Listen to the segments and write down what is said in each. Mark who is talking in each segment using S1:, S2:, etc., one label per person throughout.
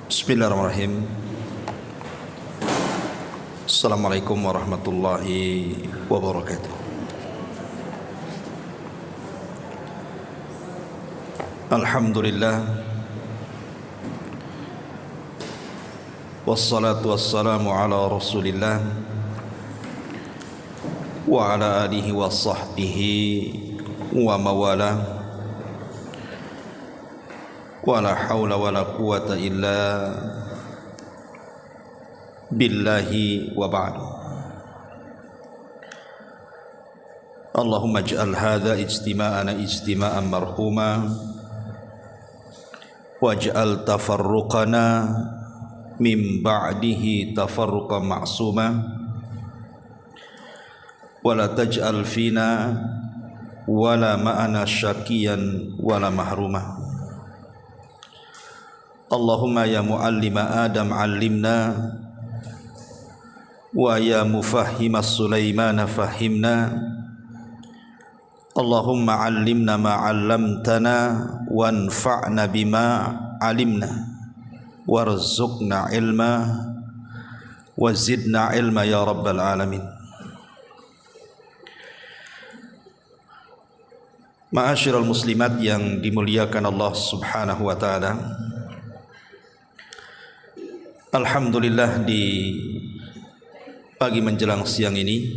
S1: Bismillahirrahmanirrahim. Assalamualaikum warahmatullahi wabarakatuh. Alhamdulillah, wassalatu wassalamu ala rasulillah wa ala alihi wa sahbihi wa mawala. Wala haula wala quwata illa billahi wa ba'du. Allahumma ij'al hadha ijtima'ana ijtima'an marhuma waj'al tafarruqana min ba'dihi tafarruqan ma'suma wala taj'al fina wala ma'ana syakiyan wala mahruma. Allahumma ya muallima Adam allimna wa ya mufahhima Sulaimana fahimna. Allahumma allimna ma 'allamtana wanfa'na bima 'alimna warzuqna ilma wa zidna ilma ya rabbal alamin. Ma'asyiral muslimat yang dimuliakan Allah Subhanahu wa taala, alhamdulillah di pagi menjelang siang ini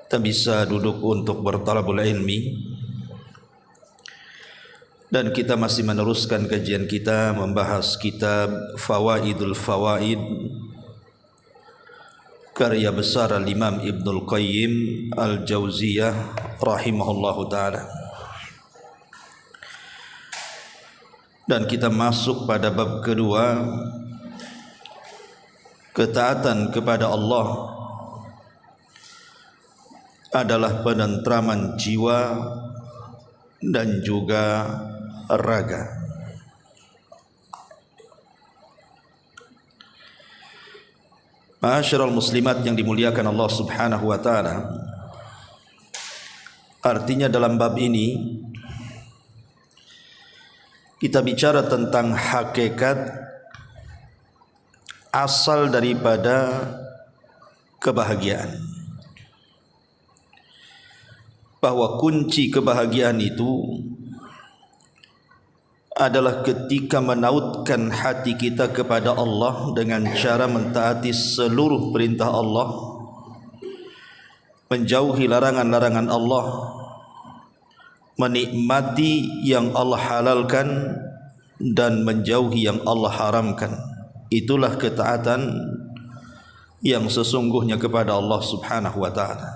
S1: kita bisa duduk untuk bertalabul ilmi, dan kita masih meneruskan kajian kita membahas kitab Fawaidul Fawaid karya besar Al-Imam Ibnul Qayyim Al-Jauziyah rahimahullahu ta'ala. Dan kita masuk pada bab kedua, ketaatan kepada Allah adalah penentraman jiwa dan juga raga. Ma'asyiral muslimat yang dimuliakan Allah Subhanahu wa taala, artinya dalam bab ini kita bicara tentang hakikat asal daripada kebahagiaan, bahwa kunci kebahagiaan itu adalah ketika menautkan hati kita kepada Allah dengan cara mentaati seluruh perintah Allah, menjauhi larangan-larangan Allah, menikmati yang Allah halalkan dan menjauhi yang Allah haramkan. Itulah ketaatan yang sesungguhnya kepada Allah Subhanahu wa ta'ala.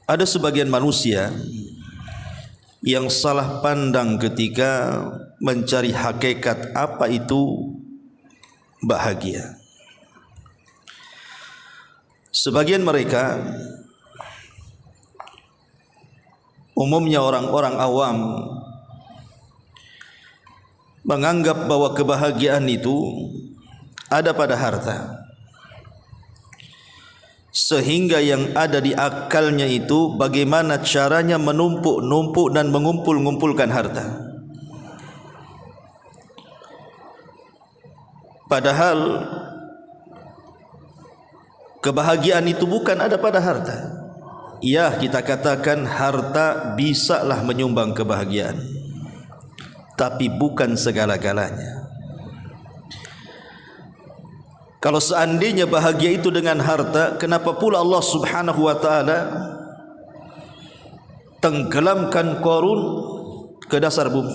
S1: Ada sebagian manusia yang salah pandang ketika mencari hakikat apa itu bahagia. Sebagian mereka, umumnya orang-orang awam, menganggap bahwa kebahagiaan itu ada pada harta, sehingga yang ada di akalnya itu bagaimana caranya menumpuk-numpuk dan mengumpul-ngumpulkan harta. Padahal kebahagiaan itu bukan ada pada harta. Ya, kita katakan harta bisalah menyumbang kebahagiaan, tapi bukan segala-galanya. Kalau seandainya bahagia itu dengan harta, kenapa pula Allah Subhanahu wa ta'ala tenggelamkan Qarun ke dasar bumi,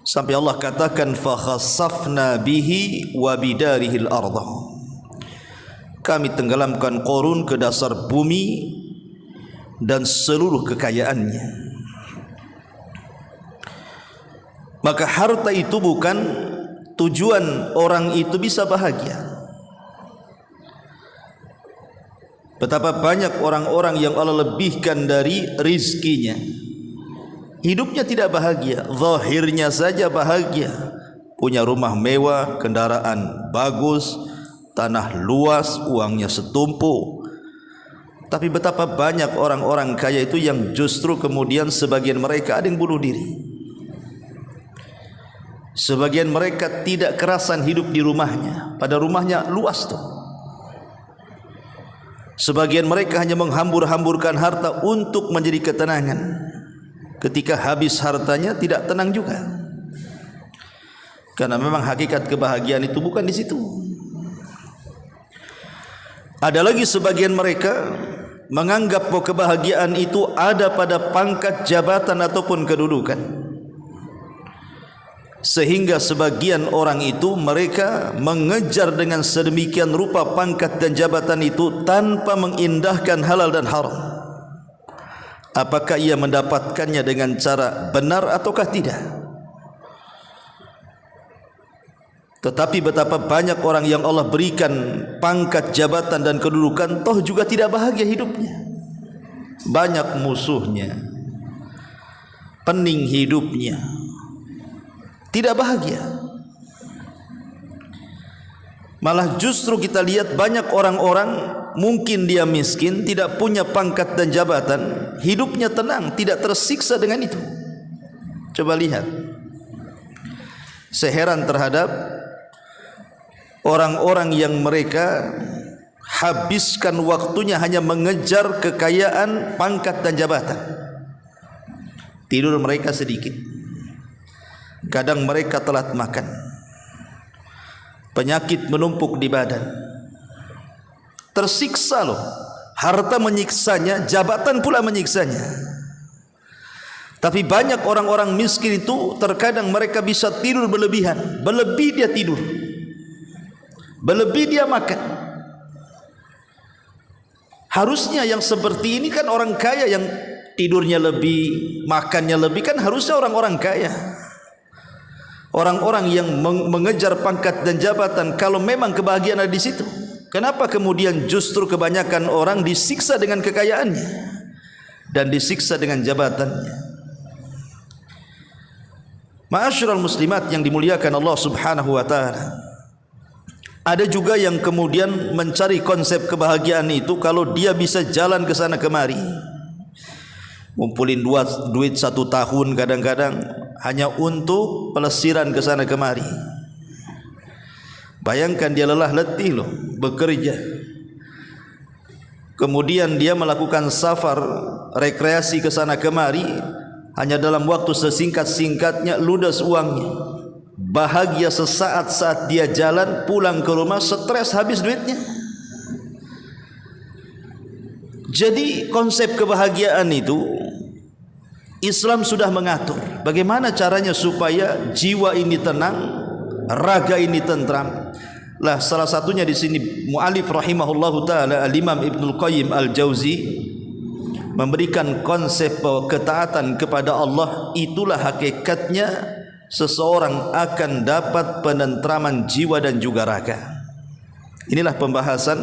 S1: sampai Allah katakan fa khassafna bihi wa bidarihil ardh. Kami tenggelamkan Qarun ke dasar bumi dan seluruh kekayaannya. Maka harta itu bukan tujuan orang itu bisa bahagia. Betapa banyak orang-orang yang Allah lebihkan dari rizkinya, hidupnya tidak bahagia, zahirnya saja bahagia, punya rumah mewah, kendaraan bagus, tanah luas, uangnya setumpuk. Tapi betapa banyak orang-orang kaya itu yang justru kemudian sebagian mereka ada yang bunuh diri. Sebagian mereka tidak kerasan hidup di rumahnya, pada rumahnya luas tuh. Sebagian mereka hanya menghambur-hamburkan harta untuk menjadi ketenangan. Ketika habis hartanya tidak tenang juga. Karena memang hakikat kebahagiaan itu bukan di situ. Ada lagi sebagian mereka menganggap bahwa kebahagiaan itu ada pada pangkat jabatan ataupun kedudukan. Sehingga sebagian orang itu mereka mengejar dengan sedemikian rupa pangkat dan jabatan itu tanpa mengindahkan halal dan haram. Apakah ia mendapatkannya dengan cara benar ataukah tidak? Tetapi betapa banyak orang yang Allah berikan pangkat, jabatan dan kedudukan, toh juga tidak bahagia hidupnya. Banyak musuhnya, pening hidupnya, tidak bahagia. Malah justru kita lihat banyak orang-orang, mungkin dia miskin, tidak punya pangkat dan jabatan, hidupnya tenang, tidak tersiksa dengan itu. Coba lihat. Saya heran terhadap orang-orang yang mereka habiskan waktunya hanya mengejar kekayaan, pangkat dan jabatan. Tidur mereka sedikit. Kadang mereka telat makan. Penyakit menumpuk di badan. Tersiksa loh. Harta menyiksanya, jabatan pula menyiksanya. Tapi banyak orang-orang miskin itu terkadang mereka bisa tidur berlebihan. Berlebih dia tidur, berlebih dia makan. Harusnya yang seperti ini kan orang kaya, yang tidurnya lebih, makannya lebih, kan harusnya orang-orang kaya, orang-orang yang mengejar pangkat dan jabatan. Kalau memang kebahagiaan ada di situ, kenapa kemudian justru kebanyakan orang disiksa dengan kekayaannya dan disiksa dengan jabatannya? Ma'asyiral muslimat yang dimuliakan Allah Subhanahu wa taala, ada juga yang kemudian mencari konsep kebahagiaan itu kalau dia bisa jalan ke sana kemari, ngumpulin duit 1 tahun kadang-kadang hanya untuk pelesiran ke sana kemari. Bayangkan dia lelah letih loh bekerja, kemudian dia melakukan safar rekreasi ke sana kemari, hanya dalam waktu sesingkat-singkatnya ludes uangnya. Bahagia sesaat saat dia jalan, pulang ke rumah stres, habis duitnya. Jadi konsep kebahagiaan itu Islam sudah mengatur bagaimana caranya supaya jiwa ini tenang, raga ini tentram. Lah salah satunya di sini mu'alif rahimahullahu taala Al-Imam Ibnul Qayyim Al-Jauzi memberikan konsep bahwa ketaatan kepada Allah itulah hakikatnya seseorang akan dapat penentraman jiwa dan juga raga. Inilah pembahasan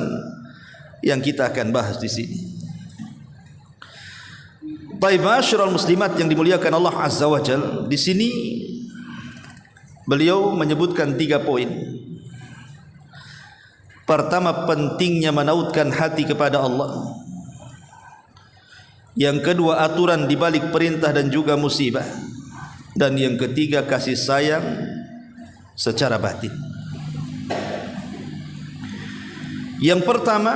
S1: yang kita akan bahas di sini. Baik, ma'asyiral muslimat yang dimuliakan Allah Azza wa Jalla, di sini beliau menyebutkan 3 poin. Pertama, pentingnya menautkan hati kepada Allah. Yang kedua, aturan di balik perintah dan juga musibah. Dan yang ketiga, kasih sayang secara batin. Yang pertama,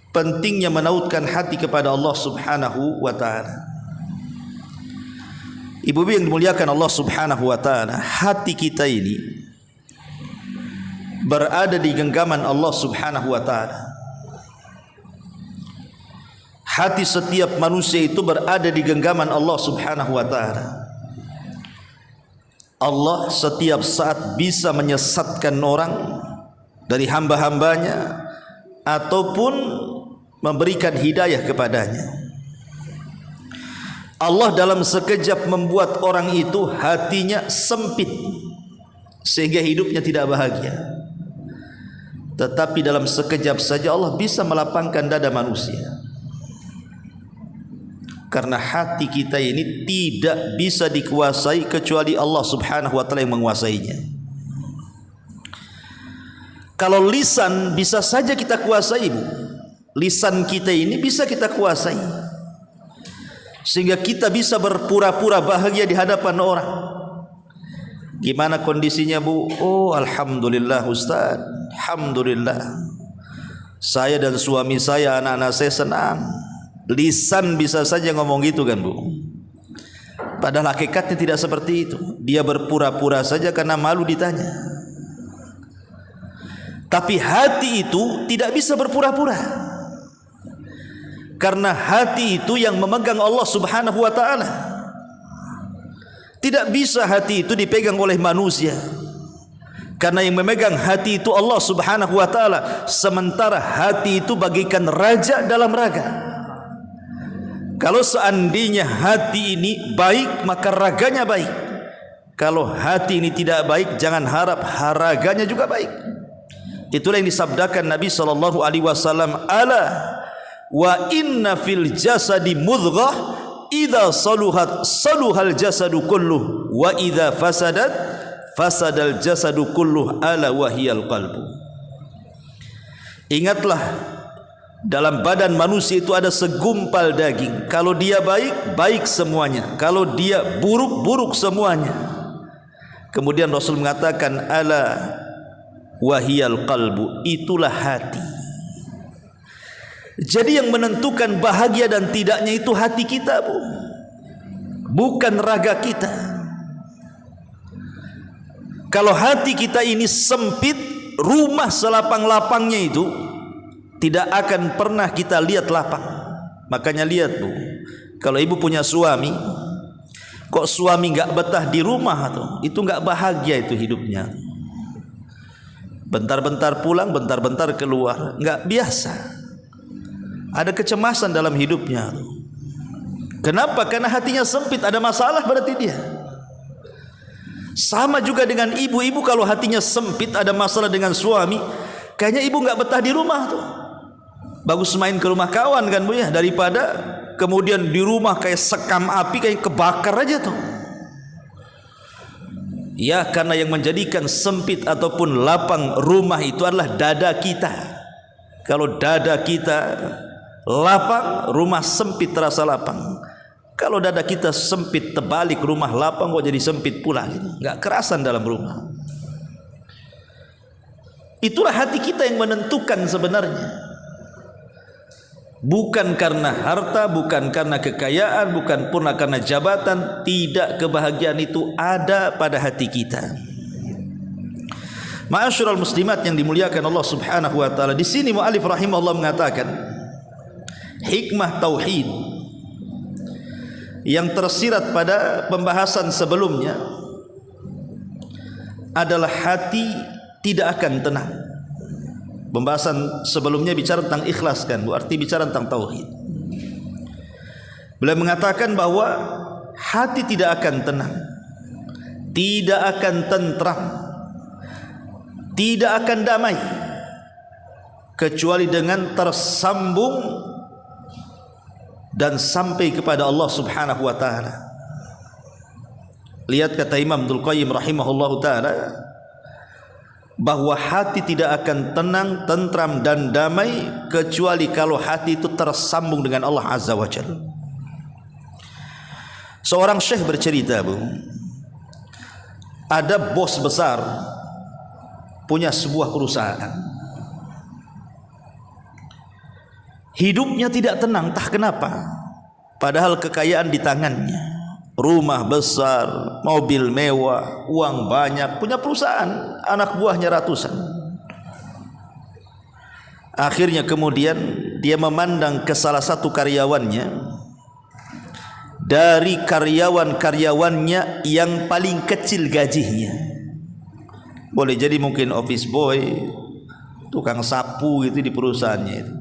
S1: pentingnya menautkan hati kepada Allah Subhanahu wa taala. Ibu-ibu yang dimuliakan Allah Subhanahu wa taala, hati kita ini berada di genggaman Allah Subhanahu wa taala. Hati setiap manusia itu berada di genggaman Allah Subhanahu wa taala. Allah setiap saat bisa menyesatkan orang dari hamba-hambanya ataupun memberikan hidayah kepadanya. Allah dalam sekejap membuat orang itu hatinya sempit sehingga hidupnya tidak bahagia. Tetapi dalam sekejap saja Allah bisa melapangkan dada manusia. Karena hati kita ini tidak bisa dikuasai kecuali Allah Subhanahu wa taala yang menguasainya. Kalau lisan bisa saja kita kuasai, Bu. Lisan kita ini bisa kita kuasai, sehingga kita bisa berpura-pura bahagia di hadapan orang. Gimana kondisinya Bu? Oh alhamdulillah Ustaz, alhamdulillah. Saya dan suami saya, anak-anak saya senang. Lisan bisa saja ngomong gitu kan Bu. Padahal hakikatnya tidak seperti itu. Dia berpura-pura saja karena malu ditanya. Tapi hati itu tidak bisa berpura-pura. Karena hati itu yang memegang Allah Subhanahu wa ta'ala. Tidak bisa hati itu dipegang oleh manusia. Karena yang memegang hati itu Allah Subhanahu wa ta'ala. Sementara hati itu bagaikan raja dalam raga. Kalau seandainya hati ini baik, maka raganya baik. Kalau hati ini tidak baik, jangan harap raganya juga baik. Itulah yang disabdakan Nabi SAW, ala wa inna fil jasadi mudghah idza saluhat saluhal jasadu kulluh wa idza fasadat fasadal jasadu kulluh ala wahiyal qalbu. Ingatlah, dalam badan manusia itu ada segumpal daging. Kalau dia baik, baik semuanya. Kalau dia buruk, buruk semuanya. Kemudian Rasul mengatakan, ala wahiyal qalbu, itulah hati. Jadi yang menentukan bahagia dan tidaknya itu hati kita Bu, bukan raga kita. Kalau hati kita ini sempit, rumah selapang-lapangnya itu tidak akan pernah kita lihat lapang. Makanya lihat Bu, kalau ibu punya suami, kok suami nggak betah di rumah tuh, itu nggak bahagia itu hidupnya. Bentar-bentar pulang, bentar-bentar keluar, nggak biasa. Ada kecemasan dalam hidupnya. Kenapa? Karena hatinya sempit, ada masalah berarti dia. Sama juga dengan ibu-ibu, kalau hatinya sempit, ada masalah dengan suami, kayaknya ibu nggak betah di rumah tuh. Bagus main ke rumah kawan kan Bu ya, daripada kemudian di rumah kayak sekam api, kayak kebakar aja tuh. Ya, karena yang menjadikan sempit ataupun lapang rumah itu adalah dada kita. Kalau dada kita lapang, rumah sempit terasa lapang. Kalau dada kita sempit, terbalik, rumah lapang kok jadi sempit pula gitu. Nggak kerasan dalam rumah. Itulah hati kita yang menentukan sebenarnya. Bukan karena harta, bukan karena kekayaan, bukan pun karena jabatan. Tidak, kebahagiaan itu ada pada hati kita. Ma'asyiral muslimat yang dimuliakan Allah Subhanahu wa taala, di sini mu'allif rahimahullah mengatakan hikmah tauhid yang tersirat pada pembahasan sebelumnya adalah hati tidak akan tenang. Pembahasan sebelumnya bicara tentang ikhlas kan, berarti bicara tentang tauhid. Beliau mengatakan bahwa hati tidak akan tenang, tidak akan tentram, tidak akan damai kecuali dengan tersambung dan sampai kepada Allah Subhanahu wa taala. Lihat kata Imam Abdul Qayyim rahimahullahu taala, bahwa hati tidak akan tenang, tentram dan damai kecuali kalau hati itu tersambung dengan Allah Azza wa Jalla. Seorang syekh bercerita Bu, ada bos besar punya sebuah perusahaan. Hidupnya tidak tenang, entah kenapa. Padahal kekayaan di tangannya, rumah besar, mobil mewah, uang banyak, punya perusahaan, anak buahnya ratusan. Akhirnya kemudian dia memandang ke salah satu karyawannya, dari karyawan-karyawannya yang paling kecil gajinya. Boleh jadi mungkin office boy, tukang sapu gitu di perusahaannya itu.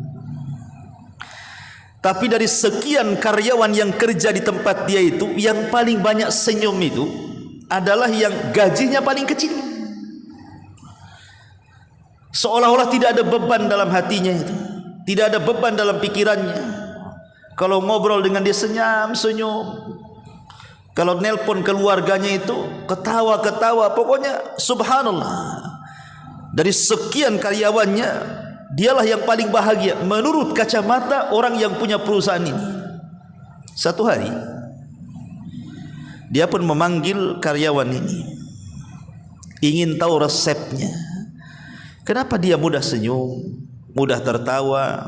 S1: Tapi dari sekian karyawan yang kerja di tempat dia itu, yang paling banyak senyum itu adalah yang gajinya paling kecil. Seolah-olah tidak ada beban dalam hatinya itu, tidak ada beban dalam pikirannya. Kalau ngobrol dengan dia senyum-senyum, kalau nelpon keluarganya itu ketawa-ketawa, pokoknya subhanallah. Dari sekian karyawannya, dialah yang paling bahagia menurut kacamata orang yang punya perusahaan ini. Satu hari dia pun memanggil karyawan ini. ingin tahu resepnya. Kenapa dia mudah senyum, mudah tertawa,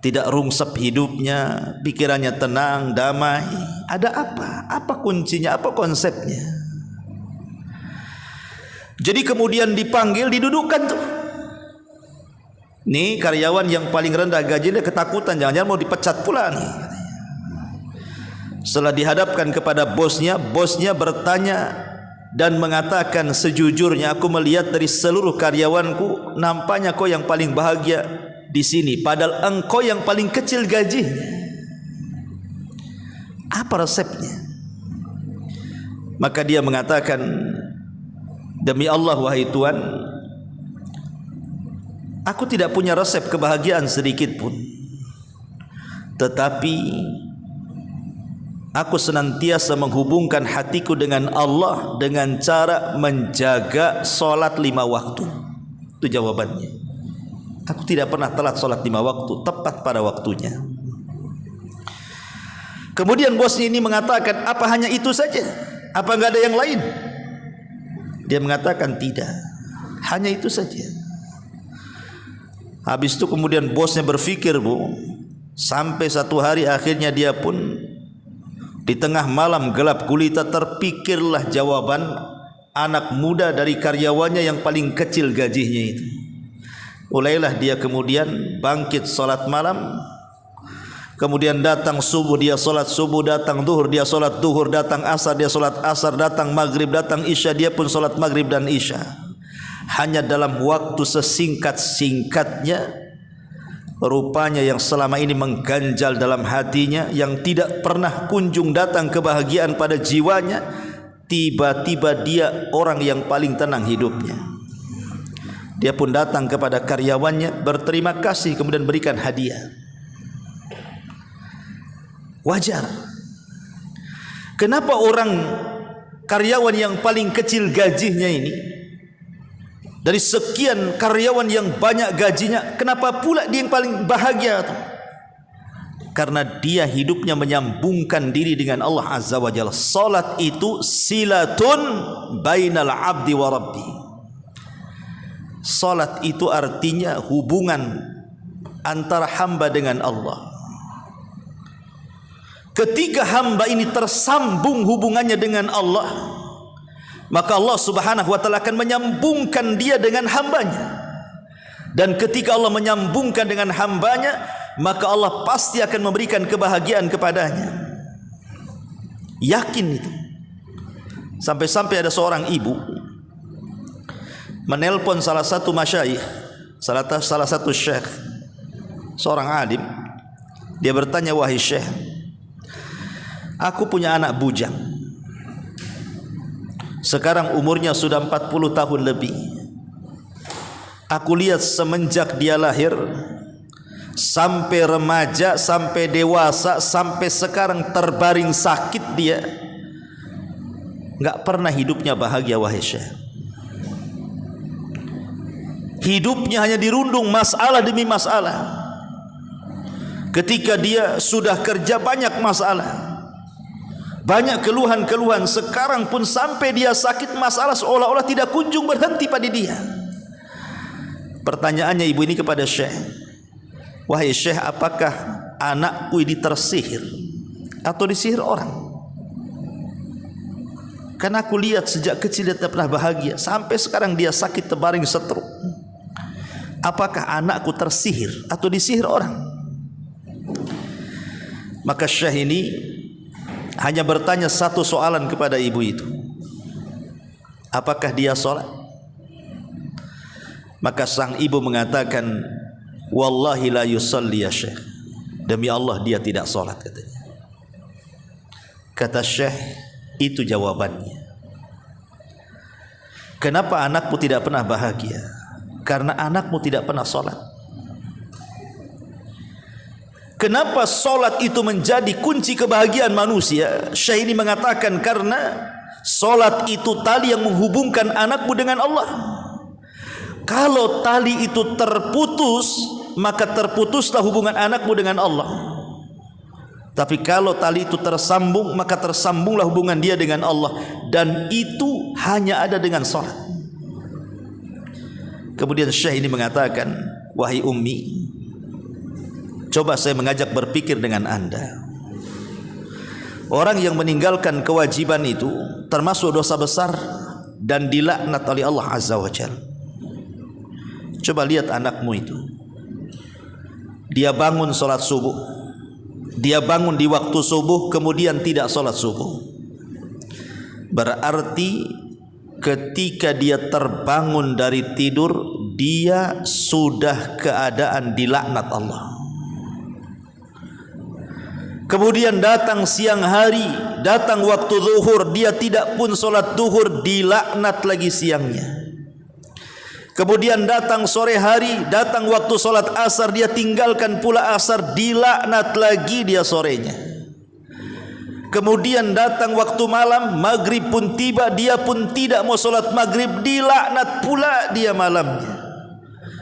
S1: tidak rungsep hidupnya, pikirannya tenang, damai? Ada apa? Apa kuncinya? Apa konsepnya? Jadi kemudian dipanggil, didudukkan tuh. Nih karyawan yang paling rendah gajinya, ketakutan, jangan-jangan mau dipecat pula nih. Setelah dihadapkan kepada bosnya, bosnya bertanya dan mengatakan, sejujurnya aku melihat dari seluruh karyawanku, nampaknya kau yang paling bahagia di sini, padahal engkau yang paling kecil gajinya. Apa resepnya? Maka dia mengatakan, demi Allah wahai Tuhan, aku tidak punya resep kebahagiaan sedikit pun, tetapi aku senantiasa menghubungkan hatiku dengan Allah dengan cara menjaga solat 5 waktu. Itu jawabannya. Aku tidak pernah telat solat 5 waktu, tepat pada waktunya. Kemudian bosnya ini mengatakan, apa hanya itu saja? Apa enggak ada yang lain? Dia mengatakan tidak, hanya itu saja. Habis itu kemudian bosnya berpikir, sampai satu hari akhirnya dia pun di tengah malam gelap gulita terpikirlah jawaban anak muda dari karyawannya yang paling kecil gajinya itu. Mulailah dia kemudian bangkit solat malam, kemudian datang subuh dia solat subuh, datang duhur dia solat duhur, datang asar dia solat asar, datang maghrib, datang isya dia pun solat maghrib dan isya. Hanya dalam waktu sesingkat-singkatnya, rupanya yang selama ini mengganjal dalam hatinya, yang tidak pernah kunjung datang kebahagiaan pada jiwanya, tiba-tiba dia orang yang paling tenang hidupnya. Dia pun datang kepada karyawannya, berterima kasih, kemudian berikan hadiah. Wajar. Kenapa orang karyawan yang paling kecil gajinya ini, dari sekian karyawan yang banyak gajinya, kenapa pula dia yang paling bahagia? Karena dia hidupnya menyambungkan diri dengan Allah Azza wa Jalla. Salat itu silatun bainal abdi wa rabbi. Salat itu artinya hubungan antara hamba dengan Allah. Ketika hamba ini tersambung hubungannya dengan Allah, maka Allah Subhanahu wa taala akan menyambungkan dia dengan hambanya. Dan ketika Allah menyambungkan dengan hambanya, maka Allah pasti akan memberikan kebahagiaan kepadanya. Yakin itu. Sampai-sampai ada seorang ibu menelpon salah satu masyayikh, salah satu syekh, seorang alim. Dia bertanya, wahai syekh, aku punya anak bujang, sekarang umurnya sudah 40 tahun lebih. Aku lihat semenjak dia lahir sampai remaja, sampai dewasa, sampai sekarang terbaring sakit, dia enggak pernah hidupnya bahagia, wahai syekh. Hidupnya hanya dirundung masalah demi masalah. Ketika dia sudah kerja banyak masalah, banyak keluhan-keluhan. Sekarang pun sampai dia sakit, masalah seolah-olah tidak kunjung berhenti pada dia. Pertanyaannya ibu ini kepada syekh, wahai syekh, apakah anakku ini tersihir atau disihir orang? Karena aku lihat sejak kecil dia tidak pernah bahagia, sampai sekarang dia sakit terbaring stroke. Apakah anakku tersihir atau disihir orang? Maka syekh ini hanya bertanya satu soalan kepada ibu itu, apakah dia sholat? Maka sang ibu mengatakan, wallahi la yusalli ya syekh, demi Allah dia tidak sholat, katanya. Kata syekh, itu jawabannya. Kenapa anakmu tidak pernah bahagia? Karena anakmu tidak pernah sholat. Kenapa sholat itu menjadi kunci kebahagiaan manusia? Syekh ini mengatakan karena sholat itu tali yang menghubungkan anakmu dengan Allah. Kalau tali itu terputus, maka terputuslah hubungan anakmu dengan Allah. Tapi kalau tali itu tersambung, maka tersambunglah hubungan dia dengan Allah. Dan itu hanya ada dengan sholat. Kemudian Syekh ini mengatakan, wahai Ummi, coba saya mengajak berpikir dengan anda. Orang yang meninggalkan kewajiban itu termasuk dosa besar dan dilaknat oleh Allah Azza wa Jalla. Coba lihat anakmu itu, dia bangun sholat subuh, dia bangun di waktu subuh kemudian tidak sholat subuh. Berarti ketika dia terbangun dari tidur, dia sudah keadaan dilaknat Allah. Kemudian datang siang hari, datang waktu zuhur, dia tidak pun sholat zuhur, dilaknat lagi siangnya. Kemudian datang sore hari, datang waktu sholat asar, dia tinggalkan pula asar, dilaknat lagi dia sorenya. Kemudian datang waktu malam, maghrib pun tiba, dia pun tidak mau sholat maghrib, dilaknat pula dia malamnya.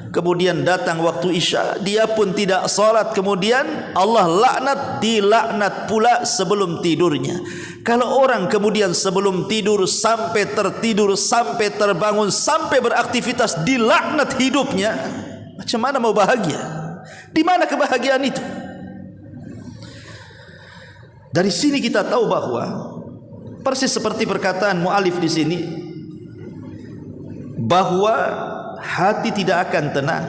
S1: Kemudian datang waktu isya, dia pun tidak sholat, kemudian Allah laknat, dilaknat pula sebelum tidurnya. Kalau orang kemudian sebelum tidur sampai tertidur, sampai terbangun, sampai beraktivitas, dilaknat hidupnya, macam mana mau bahagia? Di mana kebahagiaan itu? Dari sini kita tahu bahwa persis seperti perkataan mu'alif di sini, bahwa hati tidak akan tenang,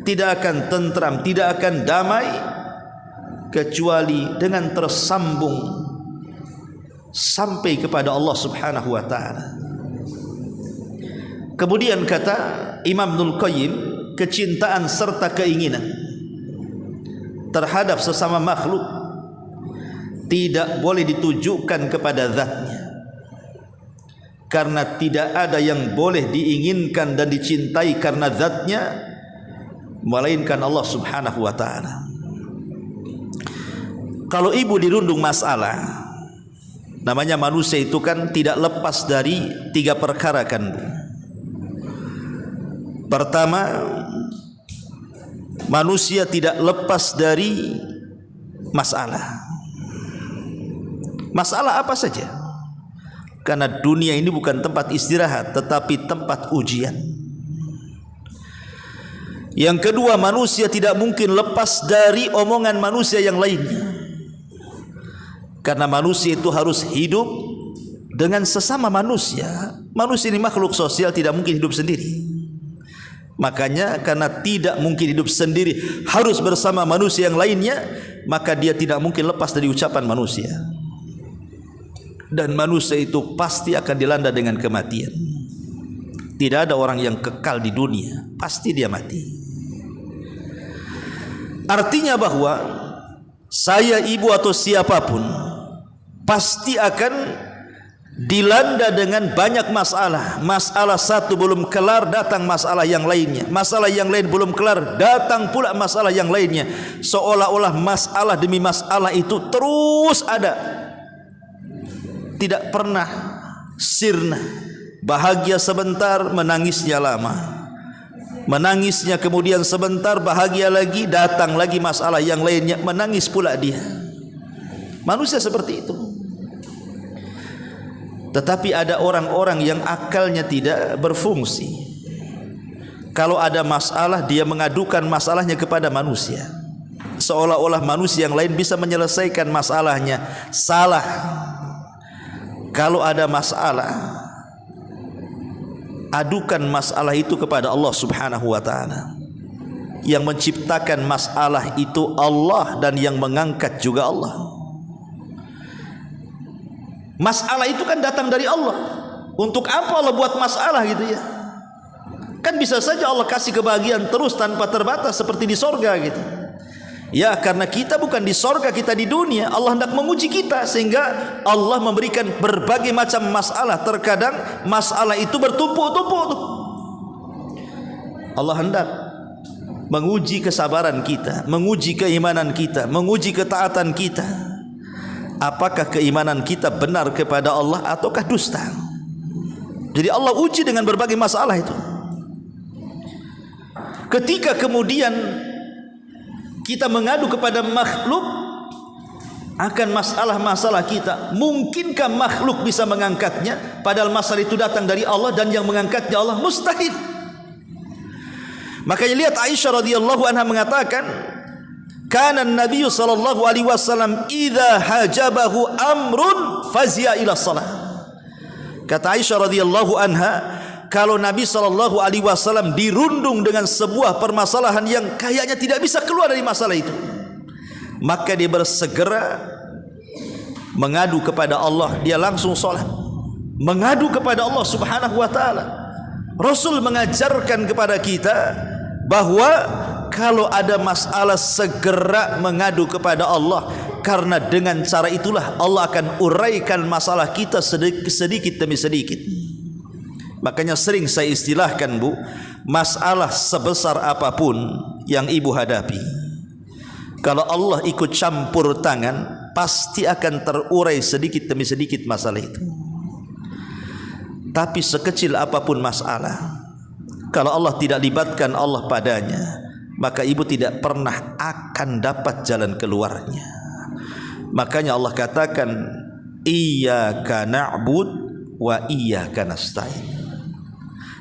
S1: tidak akan tentram, tidak akan damai kecuali dengan tersambung sampai kepada Allah Subhanahu wa taala. Kemudian kata Imam Ibnul Qayyim, kecintaan serta keinginan terhadap sesama makhluk tidak boleh ditujukan kepada zatnya, karena tidak ada yang boleh diinginkan dan dicintai karena zatnya melainkan Allah Subhanahu wa taala. Kalau ibu dirundung masalah, namanya manusia itu kan tidak lepas dari 3 perkara kan Bu. Pertama, manusia tidak lepas dari masalah. Masalah apa saja? Karena dunia ini bukan tempat istirahat, tetapi tempat ujian. Yang kedua, manusia tidak mungkin lepas dari omongan manusia yang lainnya, karena manusia itu harus hidup dengan sesama manusia. Manusia ini makhluk sosial, tidak mungkin hidup sendiri. Makanya karena tidak mungkin hidup sendiri, harus bersama manusia yang lainnya, maka dia tidak mungkin lepas dari ucapan manusia. Dan manusia itu pasti akan dilanda dengan kematian. Tidak ada orang yang kekal di dunia, pasti dia mati. Artinya bahwa saya, ibu atau siapapun pasti akan dilanda dengan banyak masalah. Masalah satu belum kelar, datang masalah yang lainnya. Masalah yang lain belum kelar, datang pula masalah yang lainnya. Seolah-olah masalah demi masalah itu terus ada, tidak pernah sirna. Bahagia sebentar, menangisnya lama. Menangisnya kemudian sebentar, bahagia lagi, datang lagi masalah yang lainnya, menangis pula dia. Manusia seperti itu. Tetapi ada orang-orang yang akalnya tidak berfungsi. Kalau ada masalah, dia mengadukan masalahnya kepada manusia, seolah-olah manusia yang lain bisa menyelesaikan masalahnya. Salah. Kalau ada masalah, adukan masalah itu kepada Allah Subhanahu wa taala. Yang menciptakan masalah itu Allah, dan yang mengangkat juga Allah. Masalah itu kan datang dari Allah. Untuk apa Allah buat masalah gitu ya? Kan bisa saja Allah kasih kebahagiaan terus tanpa terbatas seperti di sorga gitu. Ya, karena kita bukan di sorga, kita di dunia. Allah hendak menguji kita, sehingga Allah memberikan berbagai macam masalah. Terkadang masalah itu bertumpuk-tumpuk. Allah hendak menguji kesabaran kita, menguji keimanan kita, menguji ketaatan kita. Apakah keimanan kita benar kepada Allah ataukah dusta? Jadi Allah uji dengan berbagai masalah itu. Ketika kemudian kita mengadu kepada makhluk akan masalah-masalah kita, mungkinkah makhluk bisa mengangkatnya? Padahal masalah itu datang dari Allah, dan yang mengangkatnya Allah. Mustahil. Makanya lihat Aisyah radhiyallahu anha mengatakan, kana Nabi sallallahu alaihi wasallam idza hajabahu amrun fazia ila shalah. Kata Aisyah radhiyallahu anha, kalau Nabi sallallahu alaihi wasallam dirundung dengan sebuah permasalahan yang kayaknya tidak bisa keluar dari masalah itu, maka dia bersegera mengadu kepada Allah, dia langsung salat, mengadu kepada Allah Subhanahu wa taala. Rasul mengajarkan kepada kita bahwa kalau ada masalah segera mengadu kepada Allah, karena dengan cara itulah Allah akan uraikan masalah kita sedikit demi sedikit. Makanya sering saya istilahkan, Bu, masalah sebesar apapun yang ibu hadapi, kalau Allah ikut campur tangan, pasti akan terurai sedikit demi sedikit masalah itu. Tapi sekecil apapun masalah, kalau Allah tidak libatkan Allah padanya, maka ibu tidak pernah akan dapat jalan keluarnya. Makanya Allah katakan, iyyaka na'bud wa iyyaka nasta'in.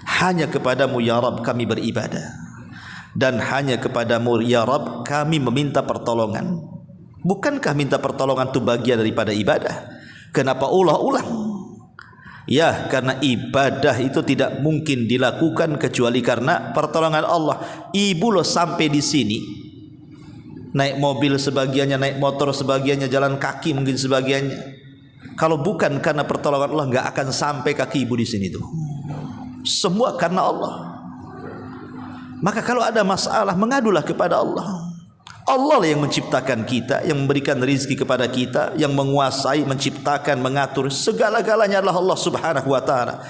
S1: Hanya kepadamu ya Rabb kami beribadah, dan hanya kepadamu ya Rabb kami meminta pertolongan. Bukankah minta pertolongan itu bagian daripada ibadah? Kenapa ulah-ulang? Ya, karena ibadah itu tidak mungkin dilakukan kecuali karena pertolongan Allah. Ibu loh sampai di sini, naik mobil sebagiannya, naik motor sebagiannya, jalan kaki mungkin sebagiannya. Kalau bukan karena pertolongan Allah, nggak akan sampai kaki ibu di sini tuh. Semua karena Allah. Maka kalau ada masalah, mengadulah kepada Allah. Allah lah yang menciptakan kita, yang memberikan rezeki kepada kita, yang menguasai, menciptakan, mengatur, segala-galanya adalah Allah Subhanahu wa taala.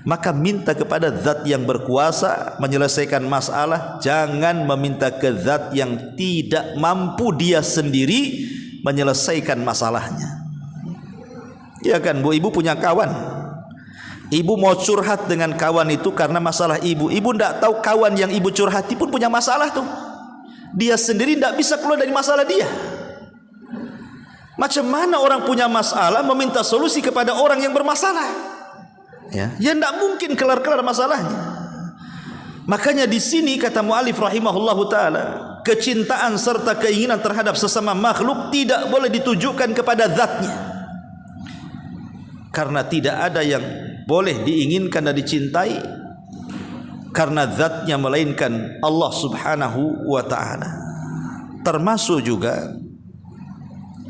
S1: Maka minta kepada zat yang berkuasa menyelesaikan masalah, jangan meminta ke zat yang tidak mampu dia sendiri menyelesaikan masalahnya. Ya kan, Bu, ibu punya kawan, ibu mau curhat dengan kawan itu karena masalah ibu. Ibu tidak tahu kawan yang ibu curhati pun punya masalah tuh. Dia sendiri tidak bisa keluar dari masalah dia. Macam mana orang punya masalah meminta solusi kepada orang yang bermasalah? Ya tidak mungkin kelar-kelar masalahnya. Makanya di sini kata mu'alif rahimahullahu taala, kecintaan serta keinginan terhadap sesama makhluk tidak boleh ditujukan kepada zatnya, karena tidak ada yang boleh diinginkan dan dicintai karena zatnya melainkan Allah Subhanahu wa ta'ala. Termasuk juga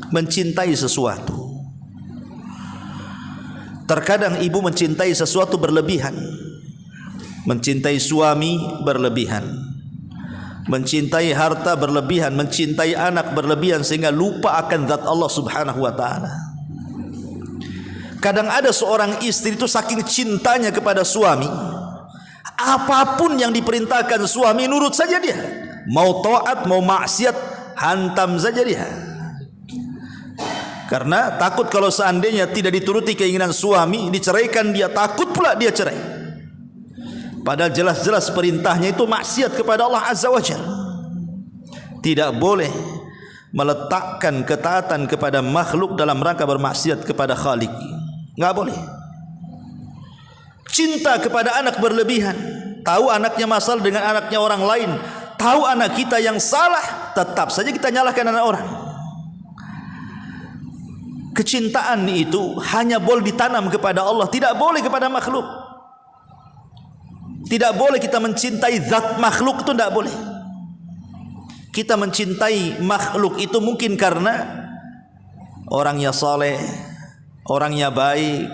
S1: mencintai sesuatu. Terkadang ibu mencintai sesuatu berlebihan, mencintai suami berlebihan, mencintai harta berlebihan, mencintai anak berlebihan, sehingga lupa akan zat Allah Subhanahu wa ta'ala. Kadang ada seorang istri itu saking cintanya kepada suami, apapun yang diperintahkan suami nurut saja dia. Mau taat, mau maksiat, hantam saja dia. Karena takut kalau seandainya tidak dituruti keinginan suami, diceraikan dia, takut pula dia cerai. Padahal jelas-jelas perintahnya itu maksiat kepada Allah Azza wa Jalla. Tidak boleh meletakkan ketaatan kepada makhluk dalam rangka bermaksiat kepada Khalik. Enggak boleh. Cinta kepada anak berlebihan, tahu anaknya masalah dengan anaknya orang lain, tahu anak kita yang salah, tetap saja kita nyalahkan anak orang. Kecintaan itu hanya boleh ditanam kepada Allah, tidak boleh kepada makhluk. Tidak boleh kita mencintai zat makhluk, itu tidak boleh. Kita mencintai makhluk itu mungkin karena orangnya saleh, orangnya baik,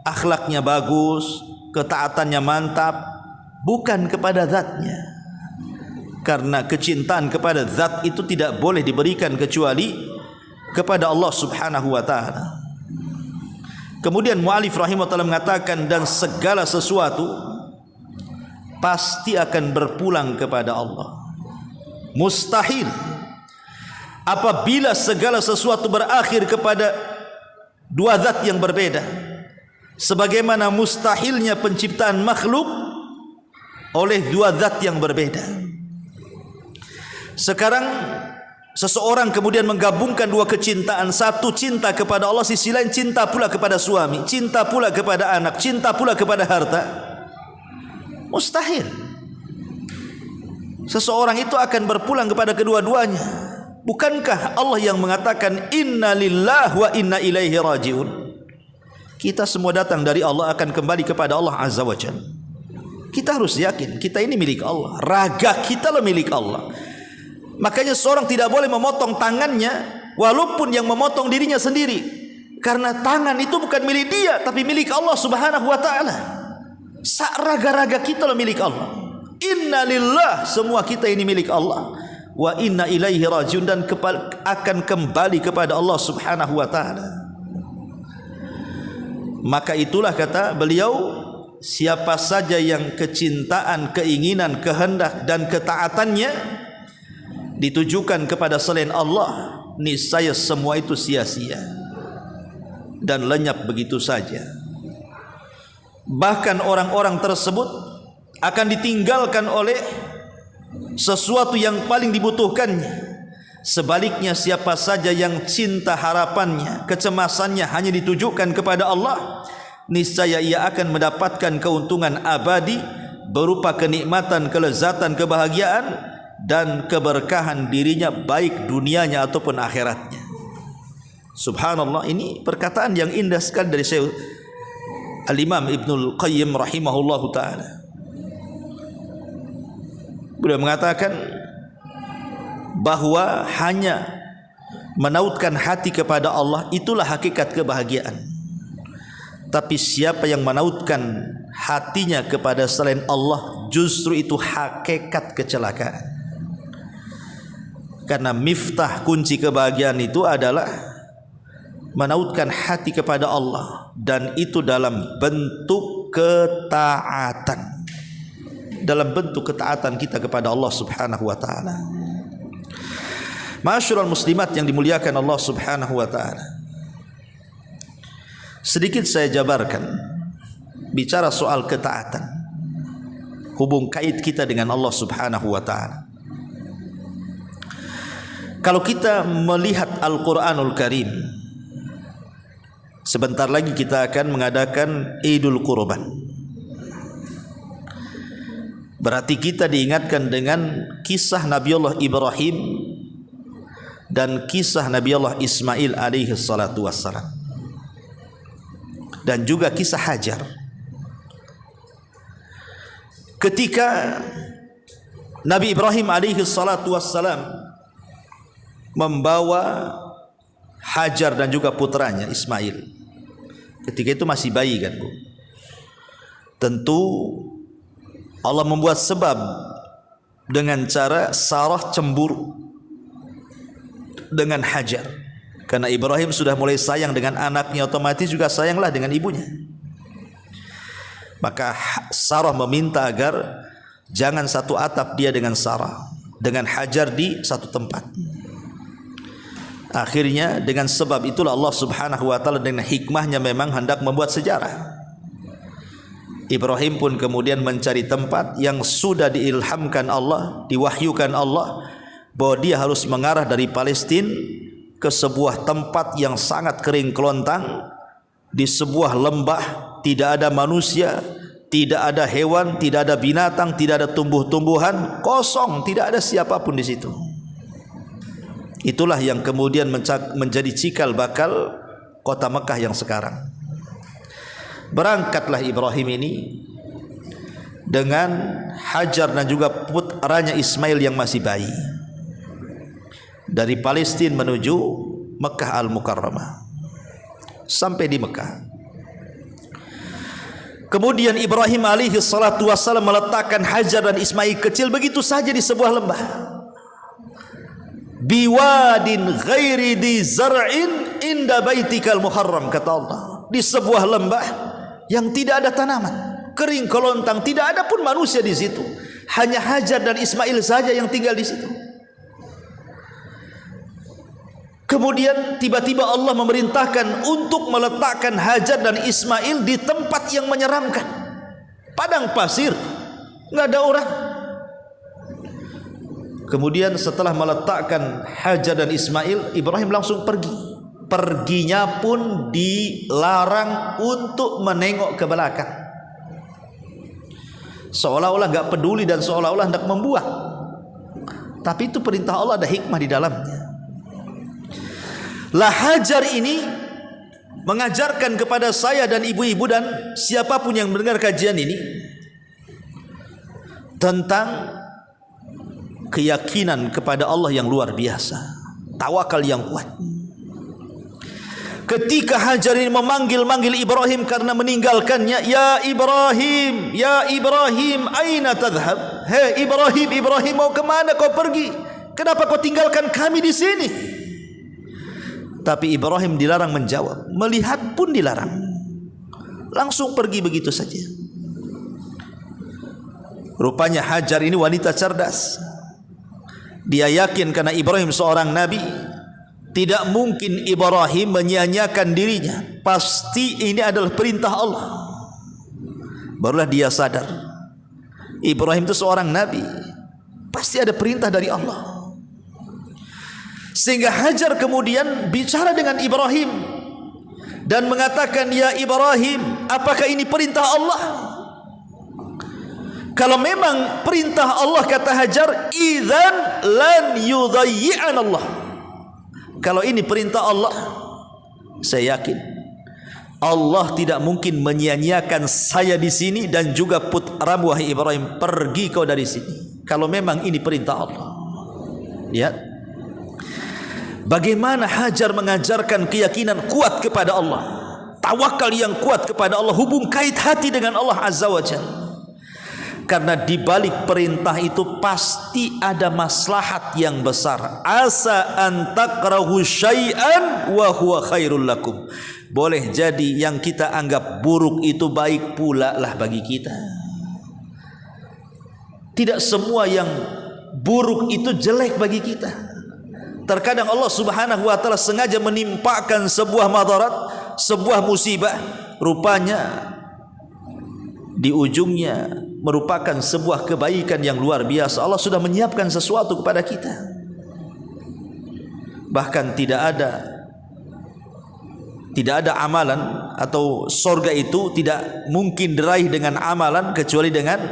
S1: akhlaknya bagus, ketaatannya mantap, bukan kepada zatnya. Karena kecintaan kepada zat itu tidak boleh diberikan kecuali kepada Allah Subhanahu wa ta'ala. Kemudian mu'alif rahimahullah mengatakan, dan segala sesuatu pasti akan berpulang kepada Allah. Mustahil apabila segala sesuatu berakhir kepada dua zat yang berbeda, sebagaimana mustahilnya penciptaan makhluk oleh dua zat yang berbeda. Sekarang seseorang kemudian menggabungkan dua kecintaan, satu cinta kepada Allah, sisi lain cinta pula kepada suami, cinta pula kepada anak, cinta pula kepada harta. Mustahil. seseorang itu akan berpulang kepada kedua-duanya. Bukankah Allah yang mengatakan inna lillahi wa inna ilaihi rajiun? Kita semua datang dari Allah, akan kembali kepada Allah Azza wa Jalla. Kita harus yakin kita ini milik Allah, raga kita lah milik Allah. Makanya seorang tidak boleh memotong tangannya walaupun yang memotong dirinya sendiri, karena tangan itu bukan milik dia tapi milik Allah Subhanahu wa taala. Sak raga-raga kita lah milik Allah. Inna lillah, semua kita ini milik Allah. Wa inna ilaihi rajiun, dan akan kembali kepada Allah Subhanahu wa taala. Maka itulah kata beliau, siapa saja yang kecintaan, keinginan, kehendak dan ketaatannya ditujukan kepada selain Allah, niscaya semua itu sia-sia dan lenyap begitu saja. Bahkan orang-orang tersebut akan ditinggalkan oleh sesuatu yang paling dibutuhkannya. Sebaliknya, siapa saja yang cinta harapannya, kecemasannya hanya ditujukan kepada Allah, niscaya ia akan mendapatkan keuntungan abadi berupa kenikmatan, kelezatan, kebahagiaan dan keberkahan dirinya, baik dunianya ataupun akhiratnya. Subhanallah, ini perkataan yang indah sekali dari Syekh Al-Imam Ibnul Qayyim rahimahullahu ta'ala. Beliau mengatakan bahwa hanya menautkan hati kepada Allah itulah hakikat kebahagiaan. Tapi siapa yang menautkan hatinya kepada selain Allah, justru itu hakikat kecelakaan. Karena miftah, kunci kebahagiaan itu adalah menautkan hati kepada Allah, dan itu dalam bentuk ketaatan, dalam bentuk ketaatan kita kepada Allah Subhanahu wa taala. Ma'asyiral muslimat yang dimuliakan Allah Subhanahu wa taala, sedikit saya jabarkan bicara soal ketaatan, hubung kait kita dengan Allah Subhanahu wa taala. Kalau kita melihat Al-Qur'anul Karim, sebentar lagi kita akan mengadakan Idul Qurban. Berarti kita diingatkan dengan kisah Nabiullah Ibrahim dan kisah Nabiullah Ismail alaihi salatu wassalam, dan juga kisah Hajar. Ketika Nabi Ibrahim alaihi salatu wassalam membawa Hajar dan juga putranya Ismail, ketika itu masih bayi kan Bu, tentu Allah membuat sebab dengan cara Sarah cemburu dengan Hajar, karena Ibrahim sudah mulai sayang dengan anaknya, otomatis juga sayanglah dengan ibunya. Maka Sarah meminta agar jangan satu atap dia dengan Sarah, dengan Hajar di satu tempat. Akhirnya dengan sebab itulah Allah Subhanahu wa taala dengan hikmahnya memang hendak membuat sejarah. Ibrahim pun kemudian mencari tempat yang sudah diilhamkan Allah, diwahyukan Allah, bahwa dia harus mengarah dari Palestina ke sebuah tempat yang sangat kering kelontang, di sebuah lembah, tidak ada manusia, tidak ada hewan, tidak ada binatang, tidak ada tumbuh-tumbuhan, kosong, tidak ada siapapun di situ. Itulah yang kemudian menjadi cikal bakal kota Mekah yang sekarang. Berangkatlah Ibrahim ini dengan Hajar dan juga putranya Ismail yang masih bayi, dari Palestina menuju Mekah Al-Mukarramah. Sampai di Mekah, kemudian Ibrahim alaihi salatu wassalam meletakkan Hajar dan Ismail kecil begitu saja di sebuah lembah, biwadin ghairi di zar'in inda baitikal muharram, kata Allah, di sebuah lembah yang tidak ada tanaman, kering kelontang, tidak ada pun manusia di situ, hanya Hajar dan Ismail saja yang tinggal di situ. Kemudian tiba-tiba Allah memerintahkan untuk meletakkan Hajar dan Ismail di tempat yang menyeramkan, padang pasir, nggak ada orang. Kemudian setelah meletakkan Hajar dan Ismail, Ibrahim langsung pergi. Perginya pun dilarang untuk menengok ke belakang, seolah-olah nggak peduli dan seolah-olah hendak membuang. Tapi itu perintah Allah, ada hikmah di dalamnya. Lah Hajar ini mengajarkan kepada saya dan ibu-ibu dan siapapun yang mendengar kajian ini tentang keyakinan kepada Allah yang luar biasa, tawakal yang kuat. Ketika Hajar ini memanggil Ibrahim karena meninggalkannya, ya Ibrahim, aina tadhhab? Hei Ibrahim, mau kemana kau pergi? Kenapa kau tinggalkan kami di sini? Tapi Ibrahim dilarang menjawab, melihat pun dilarang, langsung pergi begitu saja. Rupanya Hajar ini wanita cerdas. Dia yakin karena Ibrahim seorang nabi, tidak mungkin Ibrahim menyia-nyiakan dirinya. Pasti ini adalah perintah Allah. Barulah dia sadar, Ibrahim itu seorang nabi, pasti ada perintah dari Allah. Sehingga Hajar kemudian bicara dengan Ibrahim dan mengatakan, ya Ibrahim, apakah ini perintah Allah? Kalau memang perintah Allah, kata Hajar, idzan lan yudayyi'an Allah. Kalau ini perintah Allah, saya yakin Allah tidak mungkin menyia-nyiakan saya di sini dan juga putramu wahai Ibrahim, pergi kau dari sini. Kalau memang ini perintah Allah. Lihat bagaimana Hajar mengajarkan keyakinan kuat kepada Allah, tawakal yang kuat kepada Allah, hubung kait hati dengan Allah Azza wa Jalla. Karena di balik perintah itu pasti ada maslahat yang besar. Asa an takrahu syai'an wa huwa khairul lakum. Boleh jadi yang kita anggap buruk itu baik pula lah bagi kita. Tidak semua yang buruk itu jelek bagi kita. Terkadang Allah Subhanahu wa taala sengaja menimpakan sebuah madarat, sebuah musibah, rupanya di ujungnya merupakan sebuah kebaikan yang luar biasa. Allah sudah menyiapkan sesuatu kepada kita. Bahkan tidak ada amalan, atau surga itu tidak mungkin diraih dengan amalan kecuali dengan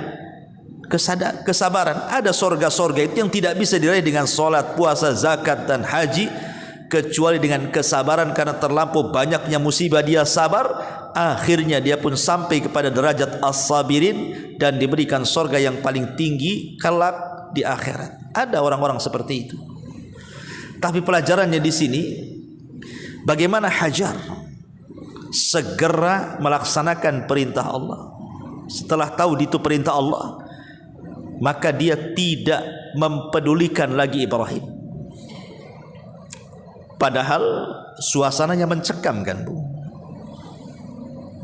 S1: kesabaran. Ada surga-surga itu yang tidak bisa diraih dengan salat, puasa, zakat dan haji kecuali dengan kesabaran. Karena terlampau banyaknya musibah dia sabar, akhirnya dia pun sampai kepada derajat as-sabirin dan diberikan surga yang paling tinggi kelak di akhirat. Ada orang-orang seperti itu. Tapi pelajarannya di sini, bagaimana Hajar segera melaksanakan perintah Allah. Setelah tahu itu perintah Allah, maka dia tidak mempedulikan lagi Ibrahim. Padahal suasananya mencekam kan, Bu.